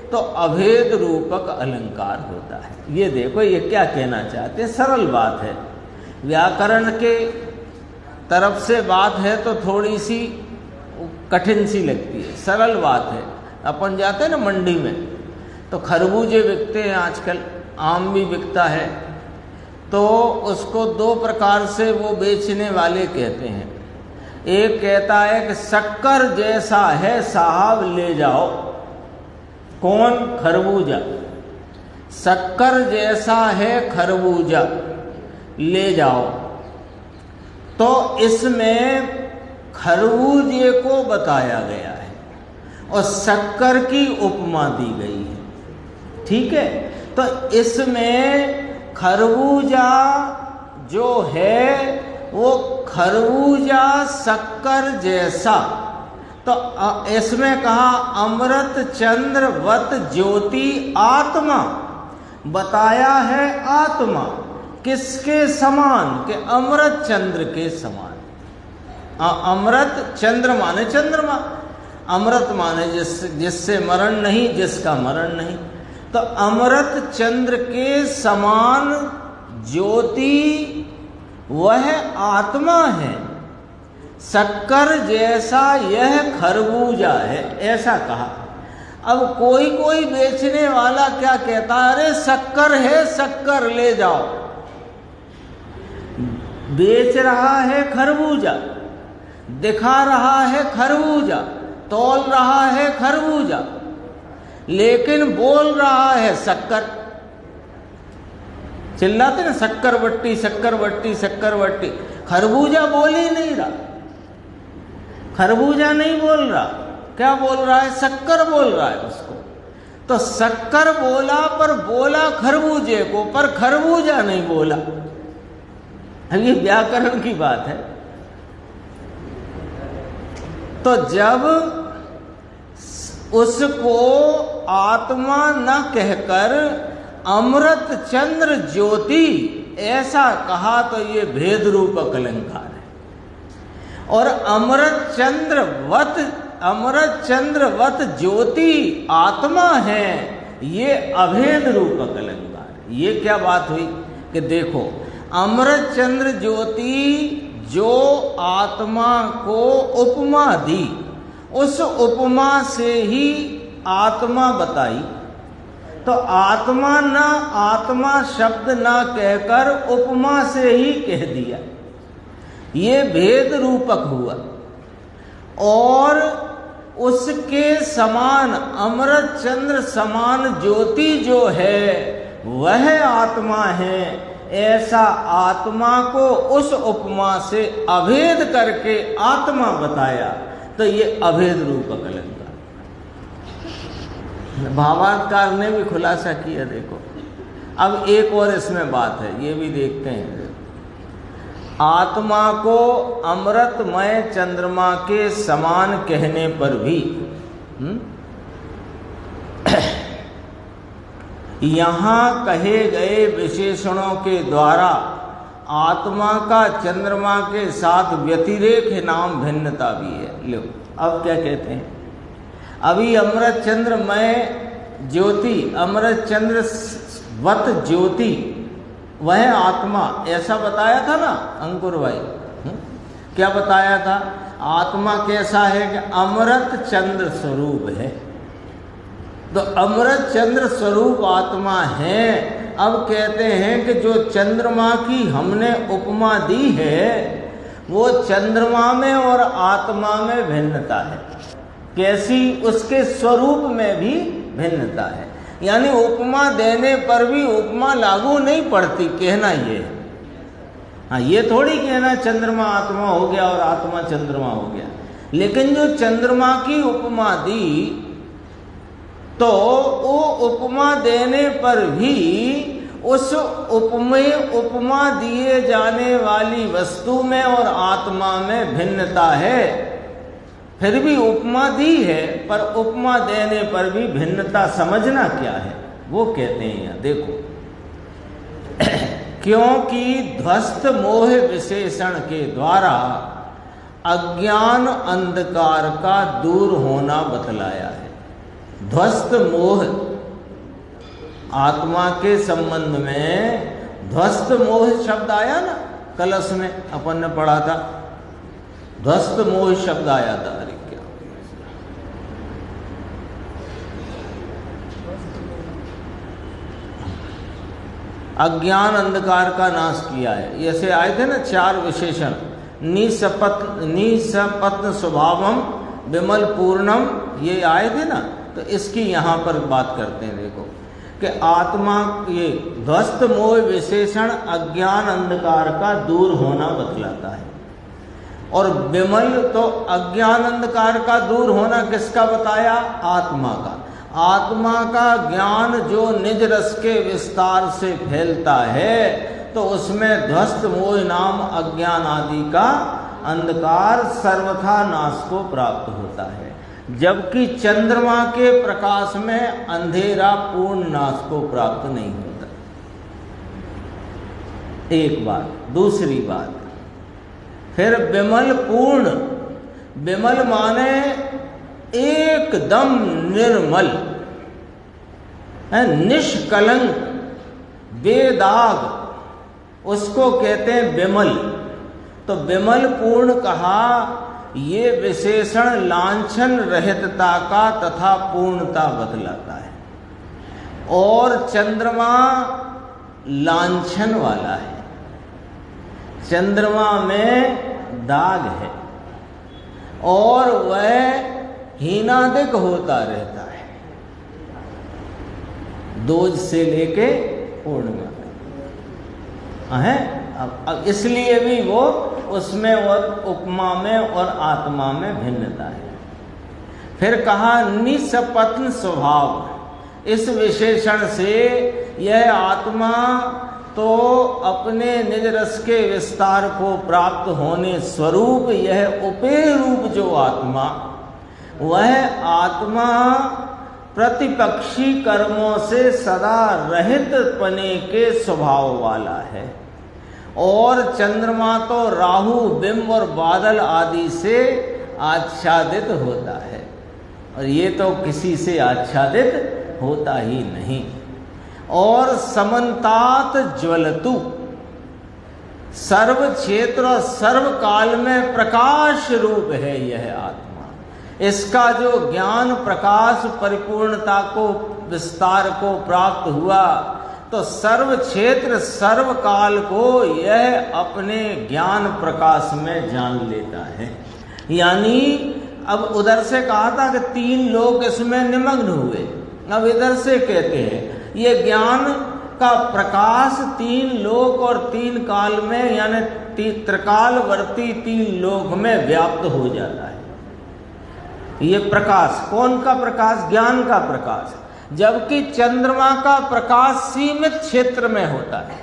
तो अभेद रूपक अलंकार होता है। ये देखो, ये क्या कहना चाहते हैं, सरल बात है। व्याकरण के तरफ से बात है तो थोड़ी सी कठिन सी लगती है, सरल बात है। अपन जाते हैं ना मंडी में, तो खरबूजे बिकते हैं आजकल, आम भी बिकता है, तो उसको दो प्रकार से वो बेचने वाले कहते हैं। एक कहता है कि शक्कर जैसा है साहब ले जाओ। कौन? खरबूजा। शक्कर जैसा है खरबूजा, ले जाओ। तो इसमें खरबूजे को बताया गया है और शक्कर की उपमा दी गई है, ठीक है। तो इसमें खरबूजा जो है वो खरबूजा शक्कर जैसा, तो इसमें कहा अमृत चंद्र वत ज्योति आत्मा, बताया है आत्मा किसके समान? के अमृत चंद्र के समान। अमृत चंद्र माने चंद्रमा, अमृत माने जिससे मरण नहीं, जिसका मरण नहीं, तो अमृत चंद्र के समान ज्योति वह आत्मा है। शक्कर जैसा यह खरबूजा है, ऐसा कहा। अब कोई कोई बेचने वाला क्या कहता है? अरे शक्कर है, शक्कर ले जाओ। बेच रहा है खरबूजा, दिखा रहा है खरबूजा, तौल रहा है खरबूजा, लेकिन बोल रहा है शक्कर। चिल्लाते ना, शक्कर बट्टी, शक्कर बट्टी, शक्कर बट्टी। खरबूजा बोल ही नहीं रहा, खरबूजा नहीं बोल रहा, क्या बोल रहा है? शक्कर बोल रहा है उसको। तो शक्कर बोला, पर बोला खरबूजे को, पर खरबूजा नहीं बोला। अब ये व्याकरण की बात है। तो जब उसको आत्मा न कहकर अमृत चंद्र ज्योति ऐसा कहा तो ये भेद रूपक अलंकार है। और अमृत चंद्रवत ज्योति आत्मा है, ये अभेद रूपक अलंकार है। ये क्या बात हुई कि देखो, अमृत चंद्र ज्योति जो आत्मा को उपमा दी, उस उपमा से ही आत्मा बताई, तो आत्मा शब्द ना कहकर उपमा से ही कह दिया, ये भेद रूपक हुआ। और उसके समान अमृत चंद्र समान ज्योति जो है वह आत्मा है, ऐसा आत्मा को उस उपमा से अभेद करके आत्मा बताया, तो ये अभेद रूपक अलंकार। भावार्थकार ने भी खुलासा किया। देखो अब एक और इसमें बात है, ये भी देखते हैं। आत्मा को अमृतमय चंद्रमा के समान कहने पर भी यहाँ कहे गए विशेषणों के द्वारा आत्मा का चंद्रमा के साथ व्यतिरेक नाम भिन्नता भी है। लो अब क्या कहते हैं, अभी अमृत चंद्रमय ज्योति, अमृत चंद्र वत ज्योति वह आत्मा, ऐसा बताया था ना अंकुर भाई। क्या बताया था? आत्मा कैसा है कि अमृत चंद्र स्वरूप है, तो अमृत चंद्र स्वरूप आत्मा है। अब कहते हैं कि जो चंद्रमा की हमने उपमा दी है वो चंद्रमा में और आत्मा में भिन्नता है। कैसी? उसके स्वरूप में भी भिन्नता है। यानी उपमा देने पर भी उपमा लागू नहीं पड़ती, कहना ये है। हाँ, ये थोड़ी कहना चंद्रमा आत्मा हो गया और आत्मा चंद्रमा हो गया। लेकिन जो चंद्रमा की उपमा दी, तो वो उपमा देने पर भी उस उपमा दिए जाने वाली वस्तु में और आत्मा में भिन्नता है। फिर भी उपमा दी है, पर उपमा देने पर भी भिन्नता समझना क्या है वो कहते हैं। यहाँ देखो, क्योंकि ध्वस्त मोह विशेषण के द्वारा अज्ञान अंधकार का दूर होना बतलाया है। ध्वस्त मोह, आत्मा के संबंध में ध्वस्त मोह शब्द आया ना, कलश में अपन ने पढ़ा था, ध्वस्त मोह शब्द आया था। अरे क्या अज्ञान अंधकार का नाश किया है, ऐसे आए थे ना चार विशेषण, निसपत्न स्वभावम विमल पूर्णम, ये आए थे ना। तो इसकी यहाँ पर बात करते हैं। देखो कि आत्मा, ये ध्वस्त मोह विशेषण अज्ञान अंधकार का दूर होना बतलाता है। और विमल तो अज्ञान अंधकार का दूर होना किसका बताया? आत्मा का। आत्मा का ज्ञान जो निज रस के विस्तार से फैलता है, तो उसमें ध्वस्त मोह नाम अज्ञान आदि का अंधकार सर्वथा नाश को प्राप्त होता है। जबकि चंद्रमा के प्रकाश में अंधेरा पूर्ण नाश को प्राप्त नहीं होता। एक बात। दूसरी बात, फिर विमल पूर्ण, विमल माने एकदम निर्मल, निष्कलंक, बेदाग, उसको कहते हैं विमल। तो विमल पूर्ण कहा, ये विशेषण लांछन रहितता का तथा पूर्णता बतलाता है। और चंद्रमा लांछन वाला है, चंद्रमा में दाग है और वह हीनादिक होता रहता है, दोज से लेके पूर्णिमा है। अब इसलिए भी वो उसमें और उपमा में और आत्मा में भिन्नता है। फिर कहा निसपत्न स्वभाव, इस विशेषण से यह आत्मा तो अपने निज रस के विस्तार को प्राप्त होने स्वरूप, यह उपेय रूप जो आत्मा, वह आत्मा प्रतिपक्षी कर्मों से सदा रहित पने के स्वभाव वाला है, और चंद्रमा तो राहु, बिंब और बादल आदि से आच्छादित होता है, और ये तो किसी से आच्छादित होता ही नहीं। और समन्तात ज्वलतु, सर्व क्षेत्र और सर्व काल में प्रकाश रूप है यह आत्मा। इसका जो ज्ञान प्रकाश परिपूर्णता को, विस्तार को प्राप्त हुआ, तो सर्व क्षेत्र सर्व काल को यह अपने ज्ञान प्रकाश में जान लेता है। यानी अब उधर से कहा था कि 3 लोग इसमें निमग्न हुए, अब इधर से कहते हैं ये ज्ञान का प्रकाश 3 लोक और 3 काल में, यानी त्रिकालवर्ती 3 लोक में व्याप्त हो जाता है। ये प्रकाश कौन का प्रकाश? ज्ञान का प्रकाश। जबकि चंद्रमा का प्रकाश सीमित क्षेत्र में होता है,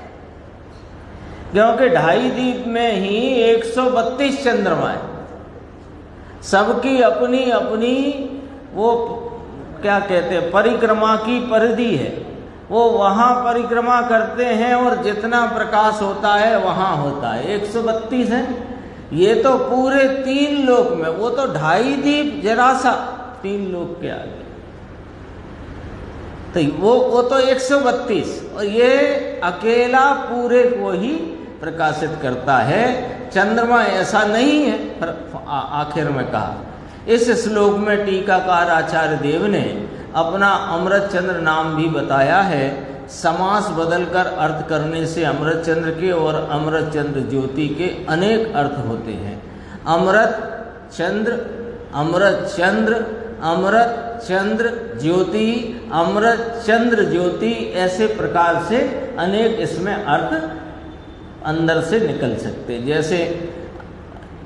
क्योंकि 2.5 दीप में ही 132 चंद्रमा है, सबकी अपनी अपनी वो क्या कहते हैं परिक्रमा की परिधि है, वो वहाँ परिक्रमा करते हैं और जितना प्रकाश होता है वहाँ होता है। 132 है, ये तो पूरे 3 लोक में, वो तो 2.5 दीप जरा सा 3 लोक के आगे, तो वो तो 132, और ये अकेला पूरे को ही प्रकाशित करता है। चंद्रमा ऐसा नहीं है। आखिर में कहा, इस श्लोक में टीकाकार आचार्य देव ने अपना अमृत चंद्र नाम भी बताया है। समास बदलकर अर्थ करने से अमृत चंद्र के और अमृत चंद्र ज्योति के अनेक अर्थ होते हैं। अमृत चंद्र, अमृत चंद्र, अमृत चंद्र ज्योति, अमृत चंद्र ज्योति, ऐसे प्रकार से अनेक इसमें अर्थ अंदर से निकल सकते। जैसे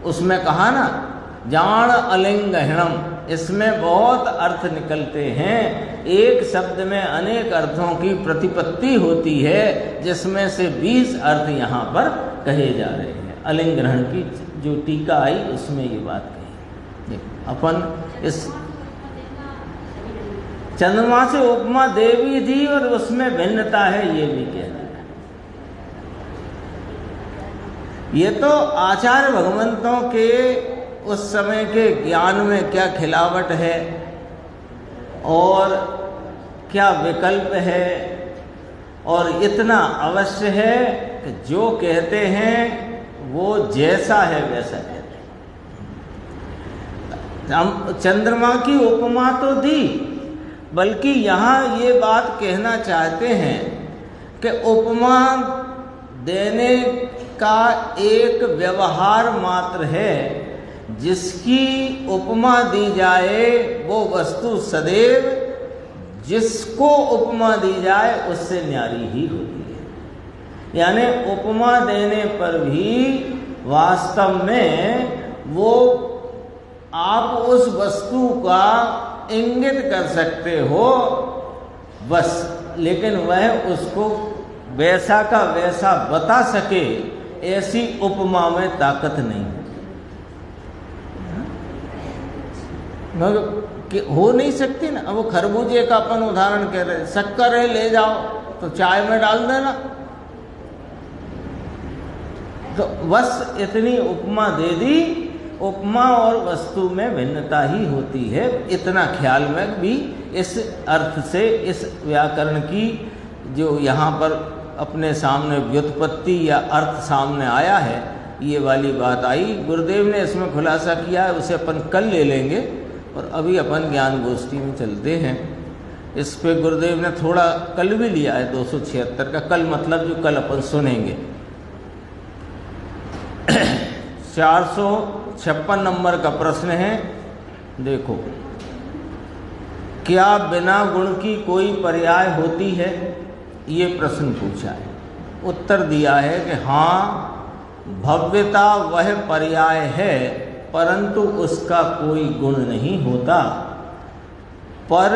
उसमें कहा ना, जान अलिंगहिणम, इसमें बहुत अर्थ निकलते हैं। एक शब्द में अनेक अर्थों की प्रतिपत्ति होती है, जिसमें से 20 अर्थ यहाँ पर कहे जा रहे हैं। अलिंग ग्रहण की जो टीका आई उसमें ये बात कही। अपन इस चंद्रमा से उपमा देवी थी और उसमें भिन्नता है, ये भी कह दिया। ये तो आचार्य भगवंतों के उस समय के ज्ञान में क्या खिलावट है और क्या विकल्प है, और इतना अवश्य है कि जो कहते हैं वो जैसा है वैसा कहते हैं। हम चंद्रमा की उपमा तो दी, बल्कि यहाँ ये बात कहना चाहते हैं कि उपमा देने का एक व्यवहार मात्र है। जिसकी उपमा दी जाए वो वस्तु सदैव जिसको उपमा दी जाए उससे न्यारी ही होती है। यानी उपमा देने पर भी वास्तव में वो आप उस वस्तु का इंगित कर सकते हो बस, लेकिन वह उसको वैसा का वैसा बता सके, ऐसी उपमा में ताकत नहीं है। हो नहीं सकती ना। अब वो खरबूजे का अपन उदाहरण कह रहे, शक्कर है ले जाओ तो चाय में डाल देना, तो बस इतनी उपमा दे दी। उपमा और वस्तु में भिन्नता ही होती है, इतना ख्याल में भी इस अर्थ से, इस व्याकरण की जो यहाँ पर अपने सामने व्युत्पत्ति या अर्थ सामने आया है, ये वाली बात आई। गुरुदेव ने इसमें खुलासा किया है, उसे अपन कल ले लेंगे। और अभी अपन ज्ञान गोष्ठी में चलते हैं। इस पे गुरुदेव ने थोड़ा कल भी लिया है 276 का, कल मतलब जो कल अपन सुनेंगे। 456 नंबर का प्रश्न है, देखो, क्या बिना गुण की कोई पर्याय होती है? ये प्रश्न पूछा है। उत्तर दिया है कि हाँ, भव्यता वह पर्याय है, परंतु उसका कोई गुण नहीं होता। पर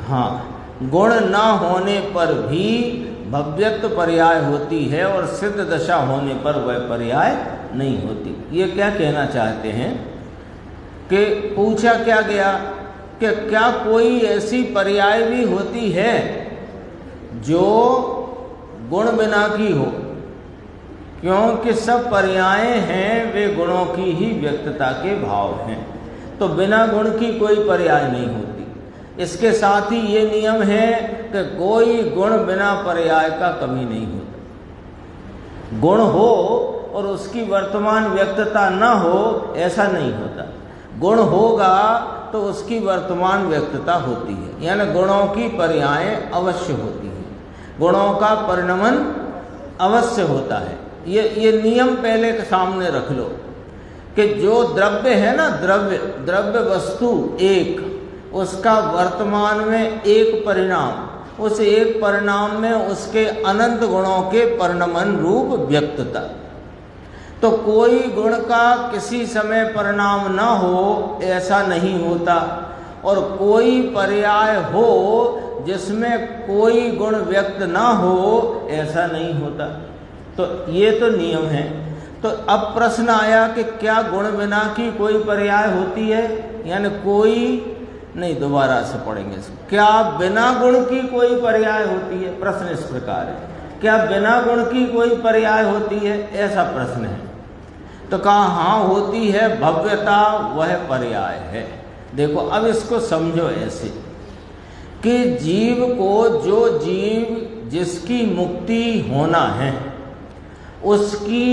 हाँ, गुण न होने पर भी भव्यत्व पर्याय होती है और सिद्ध दशा होने पर वह पर्याय नहीं होती। ये क्या कहना चाहते हैं कि पूछा क्या गया कि क्या कोई ऐसी पर्याय भी होती है जो गुण बिना की हो, क्योंकि सब पर्याय हैं वे गुणों की ही व्यक्तता के भाव हैं, तो बिना गुण की कोई पर्याय नहीं होती। इसके साथ ही ये नियम है कि कोई गुण बिना पर्याय का कभी नहीं होता। गुण हो और उसकी वर्तमान व्यक्तता न हो ऐसा नहीं होता। गुण होगा तो उसकी वर्तमान व्यक्तता होती है, यानी गुणों की पर्याय अवश्य होती है, गुणों का परिणमन अवश्य होता है। ये नियम पहले के सामने रख लो कि जो द्रव्य है ना, द्रव्य वस्तु एक, उसका वर्तमान में एक परिणाम, उस एक परिणाम में उसके अनंत गुणों के परिणमन रूप व्यक्तता। तो कोई गुण का किसी समय परिणाम न हो ऐसा नहीं होता, और कोई पर्याय हो जिसमें कोई गुण व्यक्त ना हो ऐसा नहीं होता। तो ये तो नियम है। तो अब प्रश्न आया कि क्या गुण बिना की कोई पर्याय होती है, यानी कोई नहीं, दोबारा से पढ़ेंगे इसको। क्या बिना गुण की कोई पर्याय होती है? प्रश्न इस प्रकार है, क्या बिना गुण की कोई पर्याय होती है, ऐसा प्रश्न है। तो कहा हाँ होती है, भव्यता वह पर्याय है। देखो अब इसको समझो ऐसे कि जीव को, जो जीव जिसकी मुक्ति होना है उसकी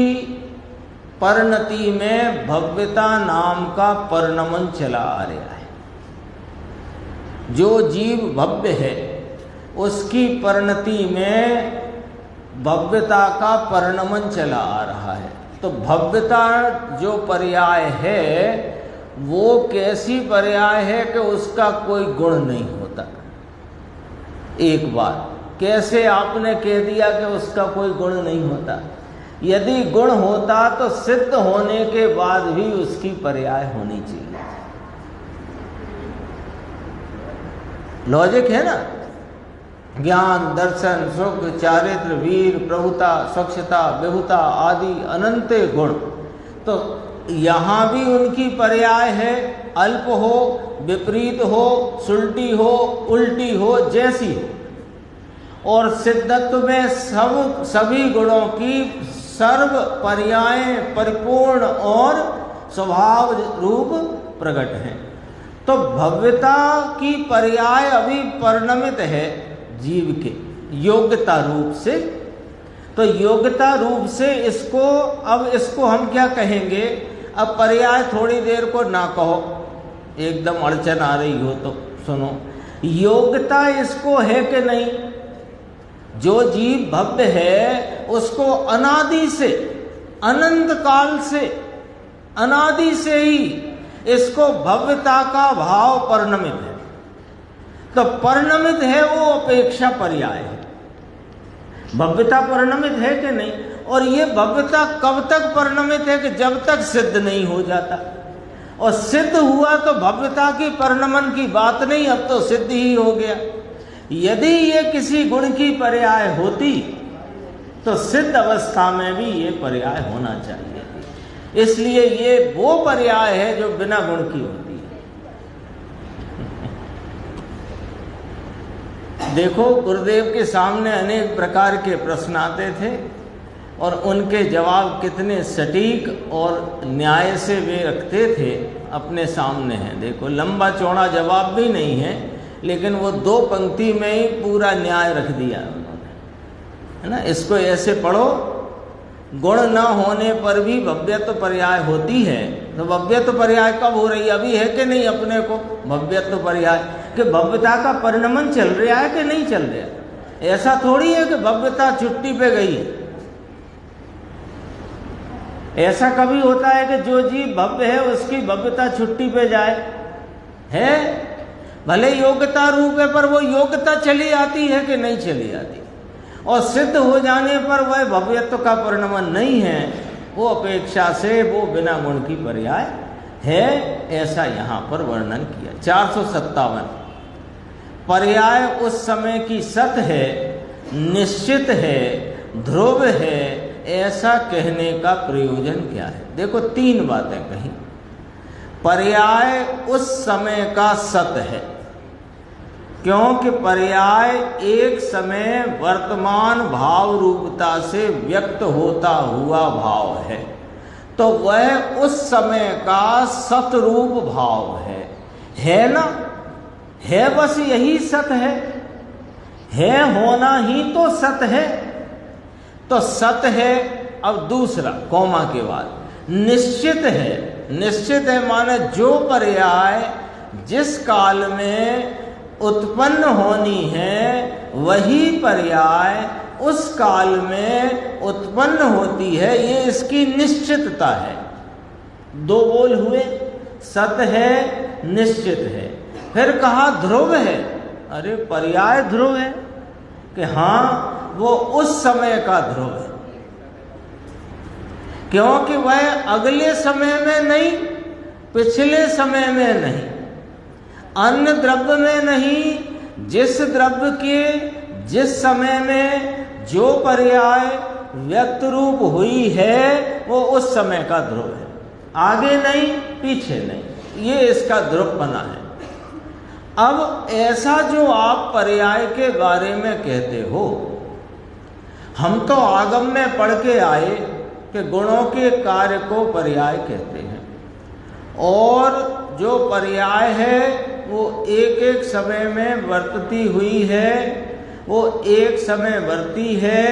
परिणति में भव्यता नाम का परिणमन चला आ रहा है। जो जीव भव्य है उसकी परिणति में भव्यता का परिणमन चला आ रहा है। तो भव्यता जो पर्याय है वो कैसी पर्याय है कि उसका कोई गुण नहीं होता। एक बार कैसे आपने कह दिया कि उसका कोई गुण नहीं होता? यदि गुण होता तो सिद्ध होने के बाद भी उसकी पर्याय होनी चाहिए। लॉजिक है ना? ज्ञान, दर्शन, सुख, चारित्र, वीर, प्रभुता, स्वच्छता, विभुता आदि अनंत गुण, तो यहाँ भी उनकी पर्याय है। अल्प हो, विपरीत हो, सुलटी हो, उल्टी हो, जैसी हो। और सिद्धत्व में सभी गुणों की सर्व पर्याय परिपूर्ण और स्वभाव रूप प्रकट हैं। तो भव्यता की पर्याय अभी परिणमित है जीव के योग्यता रूप से। तो योग्यता रूप से इसको हम क्या कहेंगे? अब पर्याय थोड़ी देर को ना कहो, एकदम अड़चन आ रही हो तो सुनो। योग्यता इसको है कि नहीं? जो जीव भव्य है उसको अनादि से, अनंत काल से, अनादि से ही इसको भव्यता का भाव परिणमित है। तो परिणमित है वो अपेक्षा पर्याय है। भव्यता परिणमित है कि नहीं? और ये भव्यता कब तक परिणमित है कि जब तक सिद्ध नहीं हो जाता। और सिद्ध हुआ तो भव्यता की परिणमन की बात नहीं, अब तो सिद्ध ही हो गया। यदि ये किसी गुण की पर्याय होती तो सिद्ध अवस्था में भी ये पर्याय होना चाहिए। इसलिए ये वो पर्याय है जो बिना गुण की होती है। देखो गुरुदेव के सामने अनेक प्रकार के प्रश्न आते थे और उनके जवाब कितने सटीक और न्याय से वे रखते थे, अपने सामने हैं। देखो लंबा चौड़ा जवाब भी नहीं है, लेकिन वो 2 पंक्ति में ही पूरा न्याय रख दिया उन्होंने, है ना। इसको ऐसे पढ़ो, गुण न होने पर भी भव्यत्व पर्याय होती है। तो भव्यत्व पर्याय कब हो रही है? अभी है कि नहीं अपने को भव्यत्व पर्याय कि भव्यता का परिणमन चल रहा है कि नहीं चल रहा? ऐसा थोड़ी है कि भव्यता छुट्टी पे गई है। ऐसा कभी होता है कि जो जीव भव्य है उसकी भव्यता छुट्टी पे जाए? है भले योग्यता रूप है, पर वो योग्यता चली आती है कि नहीं चली आती? और सिद्ध हो जाने पर वह भव्यत्व का परिणमन नहीं है, वो अपेक्षा से वो बिना गुण की पर्याय है। ऐसा यहाँ पर वर्णन किया। 457 पर्याय उस समय की सत है, निश्चित है, ध्रुव है, ऐसा कहने का प्रयोजन क्या है? देखो 3 बातें कही। पर्याय उस समय का सत है, क्योंकि पर्याय एक समय वर्तमान भाव रूपता से व्यक्त होता हुआ भाव है, तो वह उस समय का सतरूप भाव है ना? है, बस यही सत है होना ही तो सत है। तो सत है। अब दूसरा कोमा के बाद निश्चित है। निश्चित है माने जो पर्याय जिस काल में उत्पन्न होनी है वही पर्याय उस काल में उत्पन्न होती है, ये इसकी निश्चितता है। दो बोल हुए, सत है, निश्चित है। फिर कहा ध्रुव है। अरे पर्याय ध्रुव है कि हाँ वो उस समय का ध्रुव है, क्योंकि वह अगले समय में नहीं, पिछले समय में नहीं, अन्य द्रव्य में नहीं, जिस द्रव्य के जिस समय में जो पर्याय व्यक्त रूप हुई है वो उस समय का ध्रुव है, आगे नहीं पीछे नहीं, ये इसका ध्रुवपना है। अब ऐसा जो आप पर्याय के बारे में कहते हो, हम तो आगम में पढ़ के आए कि गुणों के कार्य को पर्याय कहते हैं, और जो पर्याय है वो एक एक समय में वर्तती हुई है, वो एक समय वर्ती है,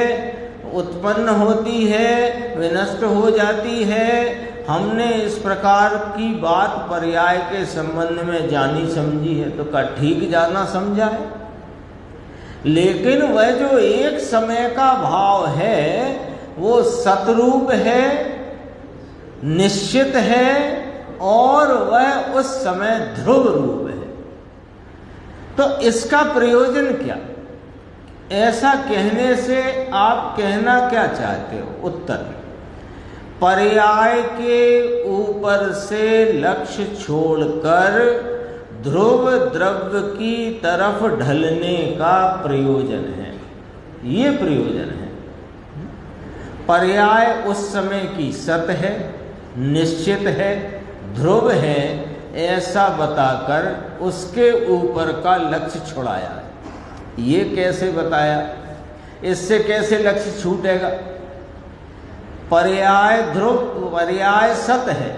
उत्पन्न होती है, विनष्ट हो जाती है। हमने इस प्रकार की बात पर्याय के संबंध में जानी समझी है, तो क्या ठीक जाना समझा है? लेकिन वह जो एक समय का भाव है वो सतरूप है, निश्चित है, और वह उस समय ध्रुव रूप है। तो इसका प्रयोजन क्या? ऐसा कहने से आप कहना क्या चाहते हो? उत्तर, पर्याय के ऊपर से लक्ष्य छोड़कर ध्रुव द्रव्य की तरफ ढलने का प्रयोजन है, ये प्रयोजन है। पर्याय उस समय की सत है, निश्चित है, ध्रुव है, ऐसा बताकर उसके ऊपर का लक्ष्य छुड़ाया है। ये कैसे बताया? इससे कैसे लक्ष्य छूटेगा? पर्याय ध्रुव, पर्याय सत है,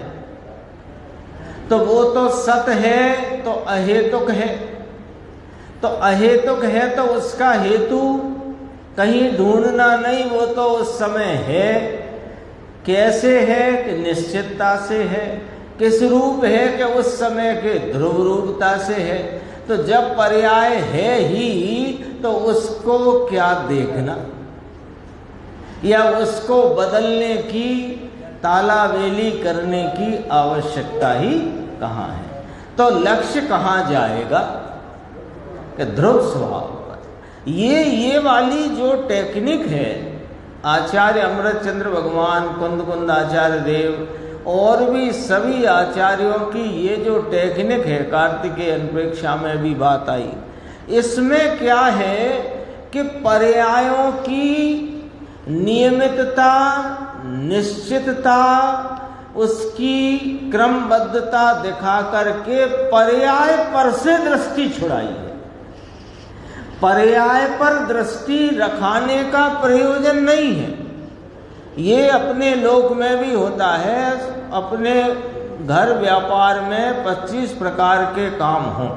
तो वो तो सत है तो अहेतुक है, तो अहेतुक है तो उसका हेतु कहीं ढूंढना नहीं, वो तो उस समय है। कैसे है? कि निश्चितता से है। किस रूप है? कि उस समय के ध्रुव रूपता से है। तो जब पर्याय है ही तो उसको क्या देखना या उसको बदलने की, तालावेली करने की आवश्यकता ही कहाँ है? तो लक्ष्य कहाँ जाएगा? कि ध्रुव स्वभाव पर। ये वाली जो टेक्निक है, आचार्य अमृतचंद्र भगवान, कुंद कुंद आचार्य देव और भी सभी आचार्यों की ये जो टेक्निक है, कार्तिकेय अनपेक्षा में भी बात आई, इसमें क्या है कि पर्यायों की नियमितता, निश्चितता, उसकी क्रमबद्धता दिखा करके पर्याय पर से दृष्टि छुड़ाई है। पर्याय पर दृष्टि रखाने का प्रयोजन नहीं है। ये अपने लोक में भी होता है। अपने घर व्यापार में 25 प्रकार के काम हों,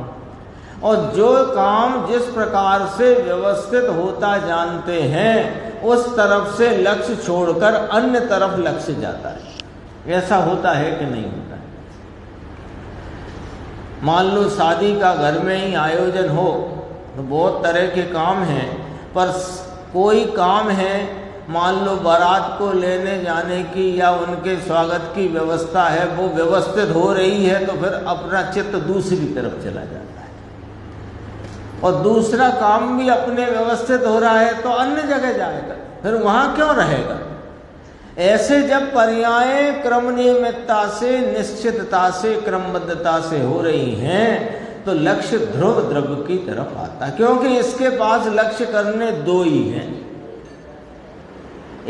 और जो काम जिस प्रकार से व्यवस्थित होता जानते हैं उस तरफ से लक्ष्य छोड़कर अन्य तरफ लक्ष्य जाता है। ऐसा होता है कि नहीं होता है? मान लो शादी का घर में ही आयोजन हो तो बहुत तरह के काम हैं, पर कोई काम है, मान लो बारात को लेने जाने की या उनके स्वागत की व्यवस्था है, वो व्यवस्थित हो रही है, तो फिर अपना चित्त दूसरी तरफ चला जाता है, और दूसरा काम भी अपने व्यवस्थित हो रहा है तो अन्य जगह जाएगा, फिर वहाँ क्यों रहेगा? ऐसे जब पर्याय क्रम नियमितता से, निश्चितता से, क्रमबद्धता से हो रही हैं तो लक्ष्य ध्रुव द्रव्य की तरफ आता है, क्योंकि इसके पास लक्ष्य करने दो ही हैं।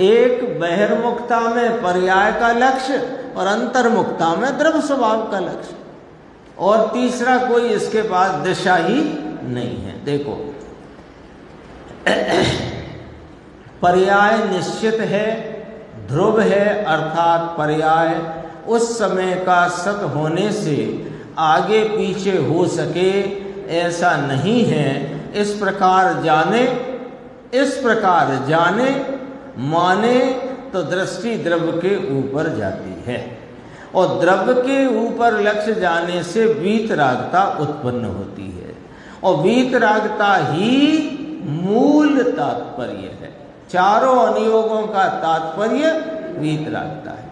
एक बहिर्मुखता में पर्याय का लक्ष्य, और अंतर्मुखता में द्रव्य स्वभाव का लक्ष्य, और तीसरा कोई इसके पास दिशा ही नहीं है। देखो पर्याय निश्चित है, ध्रुव है, अर्थात पर्याय उस समय का सत होने से आगे पीछे हो सके ऐसा नहीं है। इस प्रकार जाने माने तो दृष्टि द्रव्य के ऊपर जाती है, और द्रव्य के ऊपर लक्ष्य जाने से वीतरागता उत्पन्न होती है, और वीतरागता ही मूल तात्पर्य है। चारों अनुयोगों का तात्पर्य वीतरागता है।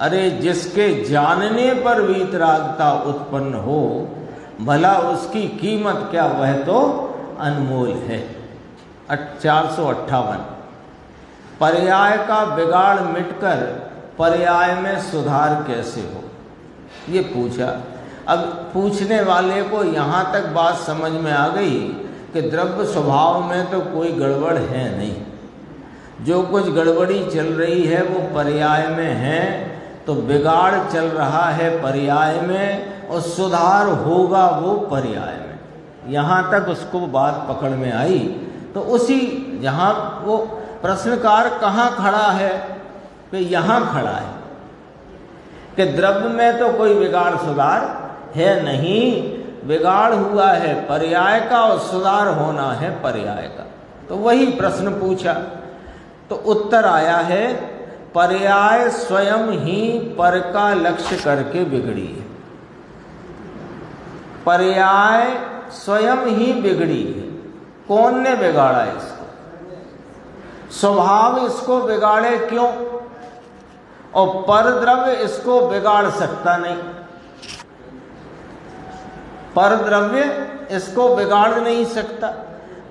अरे जिसके जानने पर वीतरागता उत्पन्न हो, भला उसकी कीमत क्या, वह तो अनमोल है। 458 पर्याय का बिगाड़ मिटकर पर्याय में सुधार कैसे हो, ये पूछा। अब पूछने वाले को यहाँ तक बात समझ में आ गई कि द्रव्य स्वभाव में तो कोई गड़बड़ है नहीं, जो कुछ गड़बड़ी चल रही है वो पर्याय में है, तो बिगाड़ चल रहा है पर्याय में और सुधार होगा वो पर्याय में। यहाँ तक उसको बात पकड़ में आई। तो उसी जहाँ वो प्रश्नकार कहाँ खड़ा है, कि यहाँ खड़ा है कि द्रव्य में तो कोई बिगाड़ सुधार है नहीं, बिगाड़ हुआ है पर्याय का और सुधार होना है पर्याय का। तो वही प्रश्न पूछा, तो उत्तर आया है पर्याय स्वयं ही पर का लक्ष्य करके बिगड़ी है। पर्याय स्वयं ही बिगड़ी है। कौन ने बिगाड़ा इसको? स्वभाव इसको बिगाड़े क्यों? और पर द्रव्य इसको बिगाड़ सकता नहीं। पर द्रव्य इसको बिगाड़ नहीं सकता।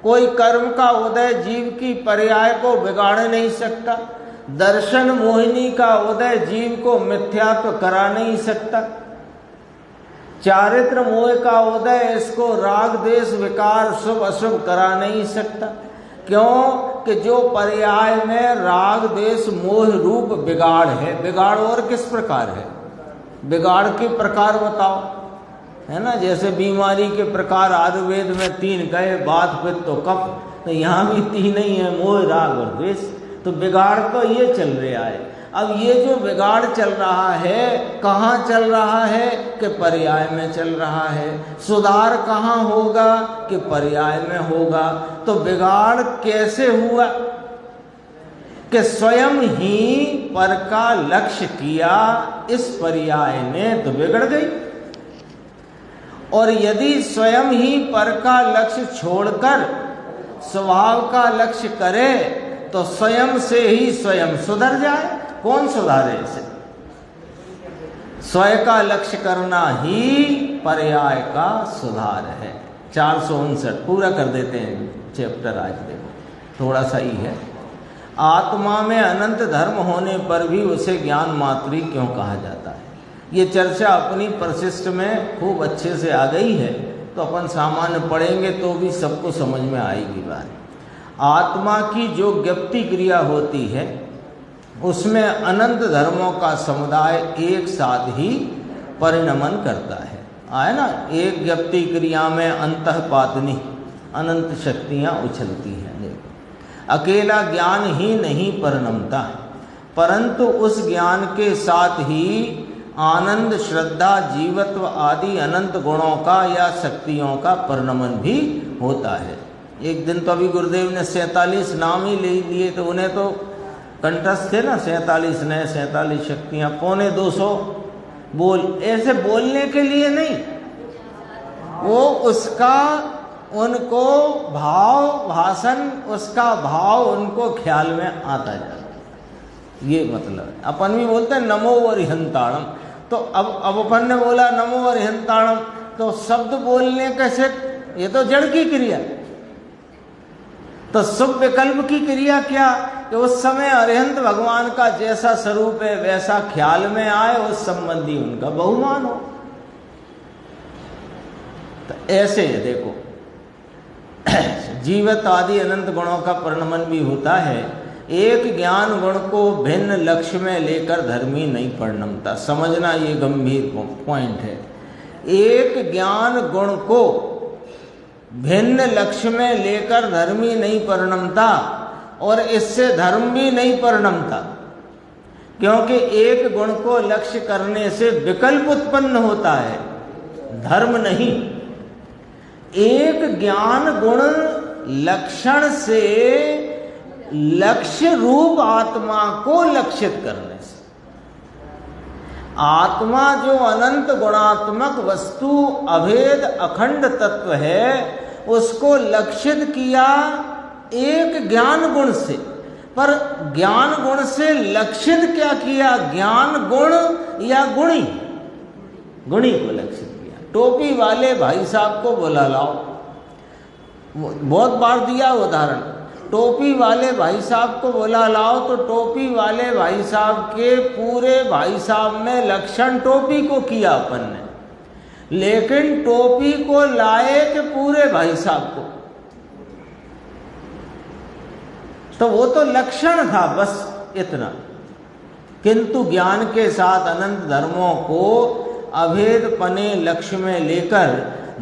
कोई कर्म का उदय जीव की पर्याय को बिगाड़ नहीं सकता। दर्शन मोहिनी का उदय जीव को मिथ्यात्व करा नहीं सकता। चारित्र मोह का उदय इसको राग देश विकार शुभ अशुभ करा नहीं सकता। क्यों? कि जो पर्याय में राग देश मोह रूप बिगाड़ है। बिगाड़ और किस प्रकार है? बिगाड़ के प्रकार बताओ, है ना। जैसे बीमारी के प्रकार आयुर्वेद में 3 गए, बात पित्त तो कफ, तो यहाँ भी 3 ही है, मोह राग और द्वेष। तो बिगाड़ तो ये चल रहा है। अब ये जो बिगाड़ चल रहा है कहाँ चल रहा है? कि पर्याय में चल रहा है। सुधार कहाँ होगा? कि पर्याय में होगा। तो बिगाड़ कैसे हुआ? कि स्वयं ही पर का लक्ष्य किया इस पर्याय ने, तो बिगड़ गई। और यदि स्वयं ही पर का लक्ष्य छोड़कर स्वभाव का लक्ष्य करे तो स्वयं से ही स्वयं सुधर जाए। कौन सुधारे इसे? स्वयं का लक्ष्य करना ही पर्याय का सुधार है। 459 पूरा कर देते हैं चैप्टर आज। देखो थोड़ा सा ही है। आत्मा में अनंत धर्म होने पर भी उसे ज्ञान मात्र ही क्यों कहा जाता है? ये चर्चा अपनी प्रशिष्ट में खूब अच्छे से आ गई है, तो अपन सामान्य पढ़ेंगे तो भी सबको समझ में आएगी बात। आत्मा की जो ज्ञप्ति क्रिया होती है उसमें अनंत धर्मों का समुदाय एक साथ ही परिणमन करता है। आए ना, एक ज्ञप्ति क्रिया में अंतःपातनी अनंत शक्तियाँ उछलती हैं। देखो अकेला ज्ञान ही नहीं परिणमता, परंतु उस ज्ञान के साथ ही आनंद, श्रद्धा, जीवत्व आदि अनंत गुणों का या शक्तियों का परिणमन भी होता है। एक दिन तो अभी गुरुदेव ने 47 नाम ही ले लिए, तो उन्हें तो कंठस्थ थे ना 47 नए 47 शक्तियाँ, 250 बोल। ऐसे बोलने के लिए नहीं, वो उसका उनको भाव भाषण, उसका भाव उनको ख्याल में आता जाता। ये मतलब है। अपन भी बोलते हैं नमो अरिहंताणम, तो अब अपन ने बोला नमो अरिहंताणम, तो शब्द बोलने कैसे? ये तो जड़ की क्रिया। तो शुभ विकल्प की क्रिया क्या? कि उस समय अरिहंत भगवान का जैसा स्वरूप है वैसा ख्याल में आए, उस संबंधी उनका बहुमान हो। तो ऐसे देखो जीवत आदि अनंत गुणों का परिणमन भी होता है। एक ज्ञान गुण को भिन्न लक्ष्य में लेकर धर्मी नहीं परिणमता। समझना, ये गंभीर पॉइंट है। एक ज्ञान गुण को भिन्न लक्ष्य में लेकर धर्मी नहीं परिणमता और इससे धर्म भी नहीं परिणमता, क्योंकि एक गुण को लक्ष्य करने से विकल्प उत्पन्न होता है, धर्म नहीं। एक ज्ञान गुण लक्षण से लक्ष्य रूप आत्मा को लक्षित करने से, आत्मा जो अनंत गुणात्मक वस्तु अभेद अखंड तत्व है, उसको लक्षित किया एक ज्ञान गुण से। पर ज्ञान गुण से लक्षित क्या किया? ज्ञान गुण या गुणी, गुणी को लक्षित किया। टोपी वाले भाई साहब को बुला लाओ, बहुत बार दिया उदाहरण, टोपी वाले भाई साहब को बुला लाओ तो टोपी वाले भाई साहब के पूरे भाई साहब में लक्षण टोपी को किया अपन ने, लेकिन टोपी को लाए कि पूरे भाई साहब को, तो वो तो लक्षण था बस इतना। किंतु ज्ञान के साथ अनंत धर्मों को अभेद पने लक्ष्य में लेकर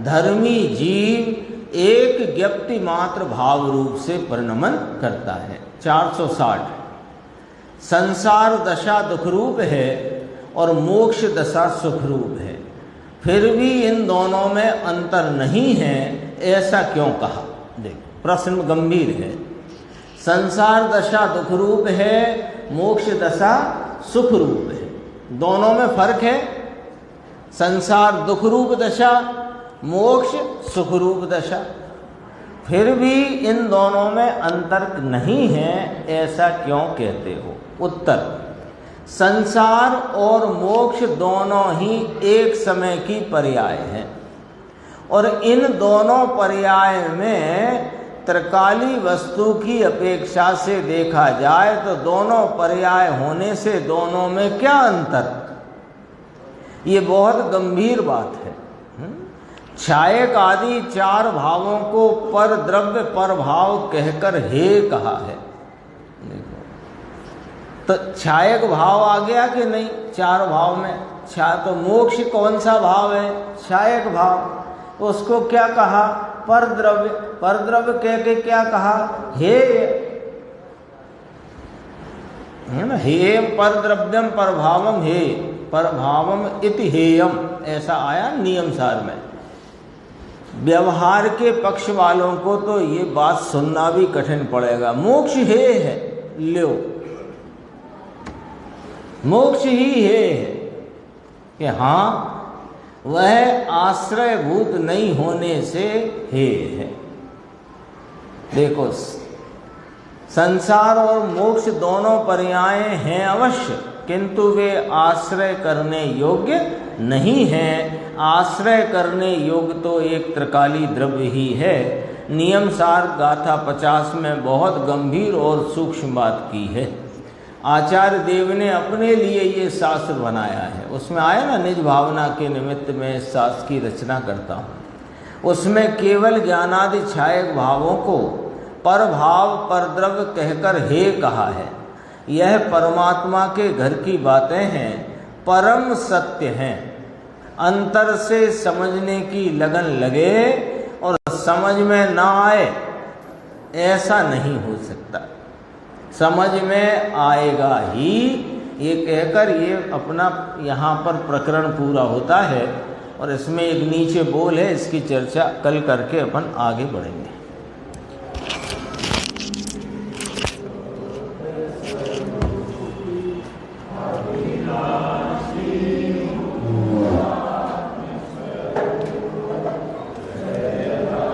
धर्मी जीव एक ज्ञप्ति मात्र भाव रूप से परिणमन करता है। 460 संसार दशा दुख रूप है और मोक्ष दशा सुख रूप है, फिर भी इन दोनों में अंतर नहीं है, ऐसा क्यों कहा? देखो प्रश्न गंभीर है। संसार दशा दुख रूप है, मोक्ष दशा सुख रूप है, दोनों में फर्क है। संसार दुख रूप दशा, मोक्ष सुख रूप दशा, फिर भी इन दोनों में अंतर नहीं है, ऐसा क्यों कहते हो? उत्तर, संसार और मोक्ष दोनों ही एक समय की पर्याय हैं और इन दोनों पर्याय में त्रिकाली वस्तु की अपेक्षा से देखा जाए तो दोनों पर्याय होने से दोनों में क्या अंतर? ये बहुत गंभीर बात है। छायक आदि चार भावों को पर द्रव्य पर भाव कहकर हे कहा है। तो छायक भाव आ गया कि नहीं चार भाव में? तो मोक्ष कौन सा भाव है? छायक भाव। उसको क्या कहा? पर द्रव्य। पर द्रव्य कह के क्या कहा? हे, है ना, हे पर द्रव्यम पर भावम हे पर भावम इति हेयम, ऐसा आया नियम सार में। व्यवहार के पक्ष वालों को तो ये बात सुनना भी कठिन पड़ेगा। मोक्ष हे है, लो मोक्ष ही है कि हाँ वह आश्रयभूत नहीं होने से हे है। देखो संसार और मोक्ष दोनों पर्याय हैं अवश्य, किंतु वे आश्रय करने योग्य नहीं हैं। आश्रय करने योग्य तो एक त्रिकाली द्रव्य ही है। नियम सार गाथा 50 में बहुत गंभीर और सूक्ष्म बात की है। आचार्य देव ने अपने लिए ये शास्त्र बनाया है। उसमें आया ना, निज भावना के निमित्त में इस शास्त्र की रचना करता हूँ। उसमें केवल ज्ञानादि छायक भावों को पर भाव पर द्रव्य कहकर हे कहा है। यह परमात्मा के घर की बातें हैं, परम सत्य हैं। अंतर से समझने की लगन लगे और समझ में ना आए, ऐसा नहीं हो सकता। समझ में आएगा ही, ये कहकर ये अपना यहाँ पर प्रकरण पूरा होता है। और इसमें एक नीचे बोल है, इसकी चर्चा कल करके अपन आगे बढ़ेंगे।